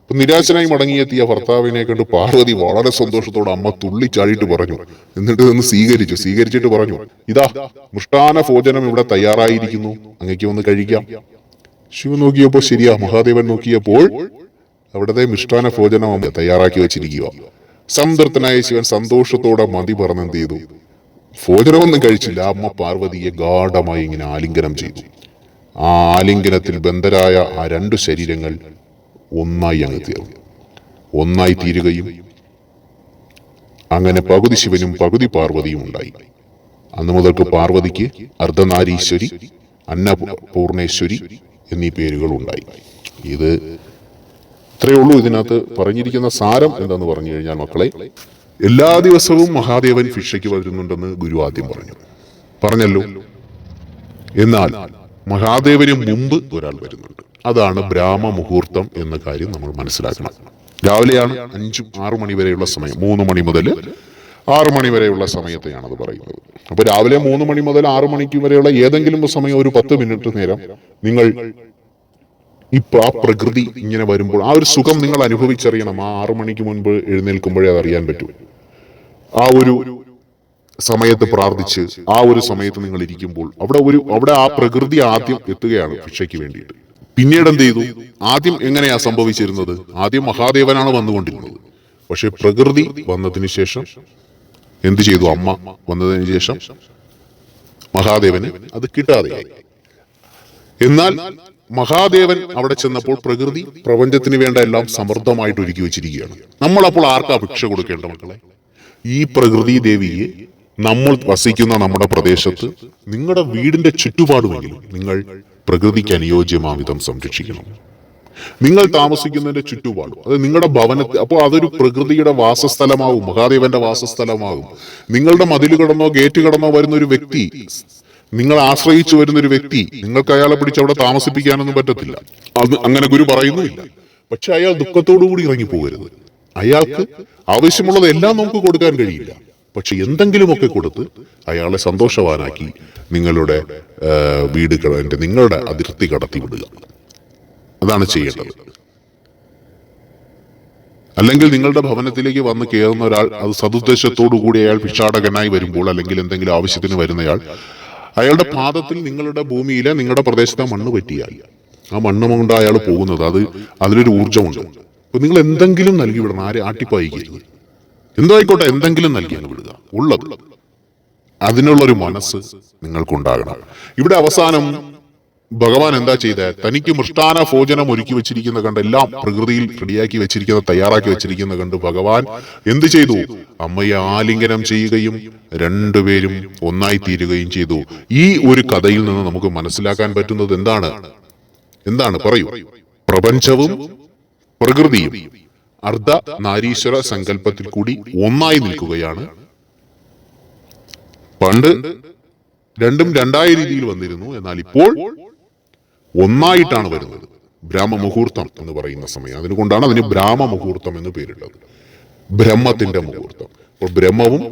അപ്പൊ നിരാശനായി മടങ്ങിയെത്തിയ ഭർത്താവിനെ കണ്ട് പാർവതി വളരെ സന്തോഷത്തോടെ അമ്മ തുള്ളിച്ചാടിയിട്ട് പറഞ്ഞു, എന്നിട്ട് നിന്ന് സ്വീകരിച്ചിട്ട് പറഞ്ഞു, ഇതാ മൃഷ്ടാന ഭോജനം ഇവിടെ തയ്യാറായിരിക്കുന്നു, അങ്ങേക്ക് വന്ന് കഴിക്കാം. ശിവൻ നോക്കിയപ്പോൾ ശരിയാ, മഹാദേവൻ നോക്കിയപ്പോൾ അവിടത്തെ മിഷ്ടാന ഭോജനം അമ്മ തയ്യാറാക്കി വെച്ചിരിക്കുക. സംതൃപ്തനായ ശിവൻ സന്തോഷത്തോടെ മതി പറഞ്ഞെന്ത് ചെയ്തു, ഭോജനമൊന്നും കഴിച്ചില്ല. അമ്മ പാർവതിയെ ഗാഢമായി ഇങ്ങനെ ആലിംഗനം ചെയ്തു. ആ ആലിംഗനത്തിൽ ബന്ധരായ ആ രണ്ടു ശരീരങ്ങൾ ഒന്നായി അങ്ങ് തീർന്നു. ഒന്നായി തീരുകയും അങ്ങനെ പകുതി ശിവനും പകുതി പാർവതിയും ഉണ്ടായി. അന്നു മുതൽക്ക് പാർവതിക്ക് അർദ്ധനാരീശ്വരി, അന്നപൂർണേശ്വരി എന്നീ പേരുകൾ ഉണ്ടായി. ഇത് ഇത്രയേ ഉള്ളൂ. ഇതിനകത്ത് പറഞ്ഞിരിക്കുന്ന സാരം എന്താന്ന് പറഞ്ഞു കഴിഞ്ഞാൽ, മക്കളെ, എല്ലാ ദിവസവും മഹാദേവൻ ഭിക്ഷയ്ക്ക് വരുന്നുണ്ടെന്ന് ഗുരു ആദ്യം പറഞ്ഞല്ലോ. എന്നാൽ മഹാദേവന് മുമ്പ് ഒരാൾ വരുന്നുണ്ട്. അതാണ് ബ്രാഹ്മ മുഹൂർത്തം എന്ന കാര്യം നമ്മൾ മനസ്സിലാക്കണം. രാവിലെയാണ് 5-6 മണി വരെയുള്ള സമയം. 3 മണി മുതൽ 6 മണി വരെയുള്ള സമയത്തെയാണ് അത് പറയുന്നത്. അപ്പൊ രാവിലെ 3 മണി മുതൽ 6 മണിക്ക് വരെയുള്ള ഏതെങ്കിലും സമയം ഒരു 10 മിനിറ്റ് നേരം നിങ്ങൾ ഇപ്പൊ ആ പ്രകൃതി ഇങ്ങനെ വരുമ്പോൾ ആ ഒരു സുഖം നിങ്ങൾ അനുഭവിച്ചറിയണം. ആ 6 മണിക്ക് മുൻപ് എഴുന്നേൽക്കുമ്പോഴേ അത് അറിയാൻ പറ്റൂ. ആ ഒരു സമയത്ത് പ്രാർത്ഥിച്ച് ആ ഒരു സമയത്ത് നിങ്ങൾ ഇരിക്കുമ്പോൾ അവിടെ ആ പ്രകൃതി ആദ്യം എത്തുകയാണ് ഭിക്ഷയ്ക്ക് വേണ്ടിയിട്ട്. പിന്നീട് എന്ത് ചെയ്തു? ആദ്യം എങ്ങനെയാ സംഭവിച്ചിരുന്നത്? ആദ്യം മഹാദേവനാണ് വന്നുകൊണ്ടിരുന്നത്. പക്ഷെ പ്രകൃതി വന്നതിന് ശേഷം എന്ത് ചെയ്തു? അമ്മ വന്നതിന് ശേഷം മഹാദേവന് അത് കിട്ടാതെയായി. എന്നാൽ മഹാദേവൻ അവിടെ ചെന്നപ്പോൾ പ്രകൃതി പ്രപഞ്ചത്തിന് വേണ്ട എല്ലാം സമൃദ്ധമായിട്ട് ഒരുക്കി വെച്ചിരിക്കുകയാണ്. നമ്മൾ അപ്പോൾ ആർക്കാ ഭിക്ഷ കൊടുക്കേണ്ട മക്കളെ? ഈ പ്രകൃതി ദേവിയെ നമ്മൾ വസിക്കുന്ന നമ്മുടെ പ്രദേശത്ത്, നിങ്ങളുടെ വീടിന്റെ ചുറ്റുപാടുമെങ്കിലും നിങ്ങൾ പ്രകൃതിക്ക് അനുയോജ്യമാവിധം സംരക്ഷിക്കണം. നിങ്ങൾ താമസിക്കുന്നതിന്റെ ചുറ്റുപാടും, അത് നിങ്ങളുടെ ഭവനത്തിൽ, അപ്പോൾ അതൊരു പ്രകൃതിയുടെ വാസസ്ഥലമാകും, മഹാദേവന്റെ വാസസ്ഥലമാകും. നിങ്ങളുടെ മതിൽ കടന്നോ ഗേറ്റ് കടന്നോ വരുന്ന ഒരു വ്യക്തി, നിങ്ങൾ ആശ്രയിച്ചു വരുന്ന ഒരു വ്യക്തി, നിങ്ങൾക്ക് അയാളെ പിടിച്ച് അവിടെ താമസിപ്പിക്കാനൊന്നും പറ്റത്തില്ല. അത് അങ്ങനെ ഗുരു പറയുന്നുമില്ല. പക്ഷെ അയാൾ ദുഃഖത്തോടുകൂടി ഇറങ്ങി പോകരുത്. അയാൾക്ക് ആവശ്യമുള്ളത് എല്ലാം നമുക്ക് കൊടുക്കാൻ കഴിയില്ല. പക്ഷെ എന്തെങ്കിലുമൊക്കെ കൊടുത്ത് അയാളെ സന്തോഷവാനാക്കി നിങ്ങളുടെ നിങ്ങളുടെ അതിർത്തി കടത്തി വിടുക. അതാണ് ചെയ്യേണ്ടത്. അല്ലെങ്കിൽ നിങ്ങളുടെ ഭവനത്തിലേക്ക് വന്ന് കയറുന്ന ഒരാൾ, അത് സതുദ്ദേശത്തോടു കൂടി അയാൾ ഭിക്ഷാടകനായി വരുമ്പോൾ, അല്ലെങ്കിൽ എന്തെങ്കിലും ആവശ്യത്തിന് വരുന്നയാൾ, അയാളുടെ പാദത്തിൽ നിങ്ങളുടെ ഭൂമിയിലെ നിങ്ങളുടെ പ്രദേശത്തെ മണ്ണ് പറ്റിയാൽ ആ മണ്ണ് കൊണ്ട് അയാൾ പോകുന്നത്, അതിലൊരു ഊർജ്ജമുണ്ട്. അപ്പൊ നിങ്ങൾ എന്തെങ്കിലും നൽകി വിടണം. ആരെ ആട്ടിപ്പായിക്കരുത്. എന്തായിക്കോട്ടെ, എന്തെങ്കിലും നൽകിയാണ് വിടുക. ഉള്ളത് അതിനുള്ളൊരു മനസ്സ് നിങ്ങൾക്കുണ്ടാകണം. ഇവിടെ അവസാനം ഭഗവാൻ എന്താ ചെയ്ത? തനിക്ക് മൃഷ്ടാന ഭോജനം ഒരുക്കി വെച്ചിരിക്കുന്ന കണ്ട്, എല്ലാം പ്രകൃതിയിൽ റെഡിയാക്കി വെച്ചിരിക്കുന്ന, തയ്യാറാക്കി വെച്ചിരിക്കുന്ന കണ്ട് ഭഗവാൻ എന്ത് ചെയ്തു? അമ്മയെ ആലിംഗനം ചെയ്യുകയും രണ്ടുപേരും ഒന്നായി തീരുകയും ചെയ്തു. ഈ ഒരു കഥയിൽ നിന്ന് നമുക്ക് മനസ്സിലാക്കാൻ പറ്റുന്നത് എന്താണ്? പറയൂ. പ്രപഞ്ചവും പ്രകൃതിയും അർദ്ധ നാരീശ്വര സങ്കല്പത്തിൽ കൂടി ഒന്നായി നിൽക്കുകയാണ്. പണ്ട് രണ്ടും രണ്ടായ രീതിയിൽ വന്നിരുന്നു. എന്നാൽ ഇപ്പോൾ ഒന്നായിട്ടാണ് വരുന്നത്. ബ്രാഹ്മ മുഹൂർത്തം എന്ന് പറയുന്ന സമയം. അതുകൊണ്ടാണ് അതിന് ബ്രാഹ്മ മുഹൂർത്തം എന്ന് പേരിട്ടത്. ബ്രഹ്മത്തിന്റെ മുഹൂർത്തം. അപ്പോൾ ബ്രഹ്മവും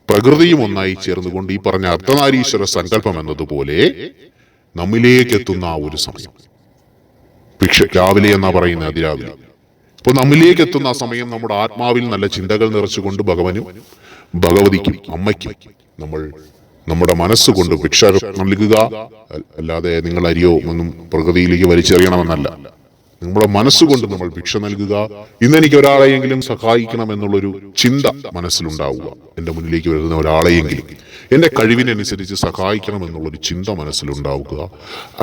പ്രകൃതിയും ഒന്നായി ചേർന്നുകൊണ്ട് ഈ പറഞ്ഞ അർദ്ധനാരീശ്വര സങ്കല്പം എന്നതുപോലെ നമ്മിലേക്ക് എത്തുന്ന ആ ഒരു സമയം, രാവിലെ എന്നാ പറയുന്നത്, അതിരാവിലെ. അപ്പോൾ നമ്മിലേക്ക് എത്തുന്ന ആ സമയം നമ്മുടെ ആത്മാവിൽ നല്ല ചിന്തകൾ നിറച്ചുകൊണ്ട് ഭഗവാനും ഭഗവതിക്കും അമ്മയ്ക്കും നമ്മൾ നമ്മുടെ മനസ്സുകൊണ്ട് ഭിക്ഷ നൽകുക. അല്ലാതെ നിങ്ങൾ അരിയോ ഒന്നും പ്രകൃതിയിലേക്ക് വലിച്ചെറിയണമെന്നല്ല. നമ്മുടെ മനസ്സുകൊണ്ട് നമ്മൾ ഭിക്ഷ നൽകുക. ഇന്നെനിക്ക് ഒരാളെയെങ്കിലും സഹായിക്കണം എന്നുള്ളൊരു ചിന്ത മനസ്സിലുണ്ടാവുക. എൻ്റെ മുന്നിലേക്ക് വരുന്ന ഒരാളെയെങ്കിലും എൻ്റെ കഴിവിനനുസരിച്ച് സഹായിക്കണം എന്നുള്ളൊരു ചിന്ത മനസ്സിലുണ്ടാവുക.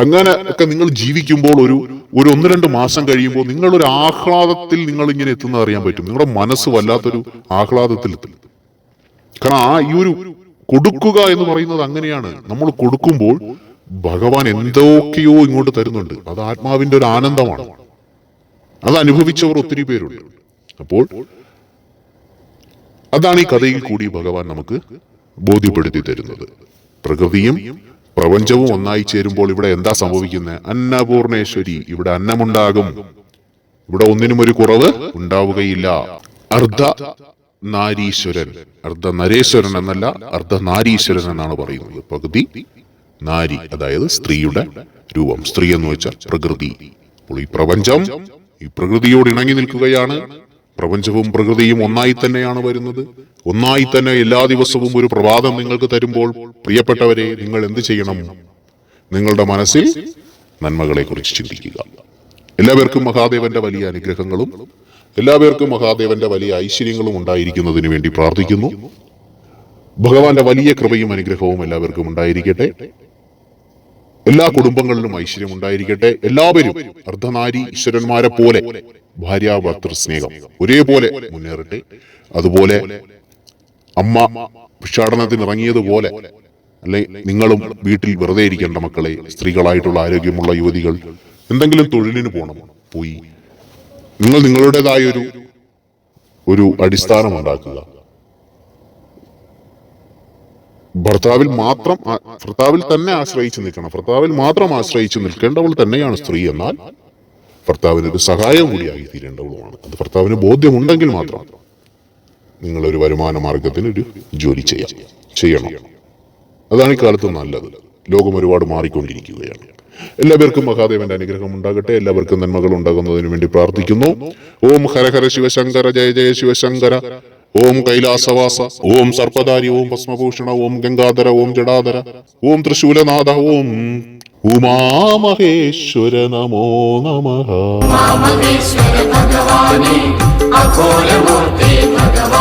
അങ്ങനെ ഒക്കെ നിങ്ങൾ ജീവിക്കുമ്പോൾ ഒരു 1-2 മാസം കഴിയുമ്പോൾ നിങ്ങളൊരു ആഹ്ലാദത്തിൽ നിങ്ങൾ ഇങ്ങനെ എത്തുന്നത് അറിയാൻ പറ്റും. നിങ്ങളുടെ മനസ്സ് വല്ലാത്തൊരു ആഹ്ലാദത്തിൽ എത്തും. കാരണം ഈ ഒരു കൊടുക്കുക എന്ന് പറയുന്നത് അങ്ങനെയാണ്. നമ്മൾ കൊടുക്കുമ്പോൾ ഭഗവാൻ എന്തൊക്കെയോ ഇങ്ങോട്ട് തരുന്നുണ്ട്. അത് ആത്മാവിന്റെ ഒരു ആനന്ദമാണ്. അത് അനുഭവിച്ചവർ ഒത്തിരി പേരുണ്ട്. അപ്പോൾ അതാണ് ഈ കഥയിൽ കൂടി ഭഗവാൻ നമുക്ക് ബോധ്യപ്പെടുത്തി തരുന്നത്. പ്രകൃതിയും പ്രപഞ്ചവും ഒന്നായി ചേരുമ്പോൾ ഇവിടെ എന്താ സംഭവിക്കുന്നത്? അന്നപൂർണേശ്വരി, ഇവിടെ അന്നമുണ്ടാകും. ഇവിടെ ഒന്നിനും ഒരു കുറവ് ഉണ്ടാവുകയില്ല. അർദ്ധ നാരീശ്വരൻ, അർദ്ധ നരേശ്വരൻ എന്നല്ല, അർദ്ധനാരീശ്വരൻ എന്നാണ് പറയുന്നത്. പകുതി നാരി അതായത് സ്ത്രീയുടെ രൂപം. സ്ത്രീ എന്ന് വെച്ചാൽ പ്രകൃതി. അപ്പോൾ ഈ പ്രപഞ്ചം ഈ പ്രകൃതിയോട് ഇണങ്ങി നിൽക്കുകയാണ്. പ്രപഞ്ചവും പ്രകൃതിയും ഒന്നായി തന്നെയാണ് വരുന്നത്. ഒന്നായി തന്നെ എല്ലാ ദിവസവും ഒരു പ്രഭാതം നിങ്ങൾക്ക് തരുമ്പോൾ പ്രിയപ്പെട്ടവരെ, നിങ്ങൾ എന്ത് ചെയ്യണം? നിങ്ങളുടെ മനസ്സിൽ നന്മകളെ കുറിച്ച് ചിന്തിക്കുക. എല്ലാവർക്കും മഹാദേവന്റെ വലിയ അനുഗ്രഹങ്ങളും എല്ലാവർക്കും മഹാദേവന്റെ വലിയ ഐശ്വര്യങ്ങളും ഉണ്ടായിരിക്കുന്നതിന് വേണ്ടി പ്രാർത്ഥിക്കുന്നു. ഭഗവാന്റെ വലിയ കൃപയും അനുഗ്രഹവും എല്ലാവർക്കും ഉണ്ടായിരിക്കട്ടെ. എല്ലാ കുടുംബങ്ങളിലും ഐശ്വര്യം ഉണ്ടായിരിക്കട്ടെ. എല്ലാവരും അർദ്ധനാരി ഈശ്വരന്മാരെ പോലെ ഭാര്യാഭർത്തൃ സ്നേഹം ഒരേപോലെ മുന്നേറട്ടെ. അതുപോലെ അമ്മ ഭിക്ഷാടനത്തിന് ഇറങ്ങിയതുപോലെ അല്ലെ, നിങ്ങളും വീട്ടിൽ വെറുതെ ഇരിക്കേണ്ട മക്കളെ, സ്ത്രീകളായിട്ടുള്ള ആരോഗ്യമുള്ള യുവതികൾ എന്തെങ്കിലും തൊഴിലിന് പോകണം. പോയി നിങ്ങൾ നിങ്ങളുടേതായ ഒരു അടിസ്ഥാനം ഉണ്ടാക്കുക. ഭർത്താവിൽ തന്നെ ആശ്രയിച്ച് നിൽക്കണം. ഭർത്താവിൽ മാത്രം ആശ്രയിച്ച് നിൽക്കേണ്ടവൾ തന്നെയാണ് സ്ത്രീ. എന്നാൽ ഭർത്താവിന് ഒരു സഹായം കൂടിയായി തീരേണ്ടവളുമാണ്. അത് ഭർത്താവിന് ബോധ്യമുണ്ടെങ്കിൽ മാത്രം നിങ്ങളൊരു വരുമാന മാർഗത്തിന് ഒരു ജോലി ചെയ്യണം. അതാണ് ഇക്കാലത്ത് നല്ലത്. ലോകം ഒരുപാട് മാറിക്കൊണ്ടിരിക്കുകയാണ്. എല്ലാവർക്കും മഹാദേവന്റെ അനുഗ്രഹം ഉണ്ടാകട്ടെ. എല്ലാവർക്കും നന്മകൾ ഉണ്ടാകുന്നതിന് വേണ്ടി പ്രാർത്ഥിക്കുന്നു. ഓം ഹര ഹര ശിവശങ്കര, ജയ ജയ ശിവശങ്കര. ഓം കൈലാസവാസ, ഓം സർപ്പധാരി, ഓം ഭസ്മഭൂഷണ, ഓം ഗംഗാധര, ഓം ജടാധര, ഓം ത്രിശൂലനാഥ, ഓം ഉമാമഹേശ്വര നമോ നമഃ. ഭഗവാനേ അഘോരമൂർത്തേ ഭഗവാനേ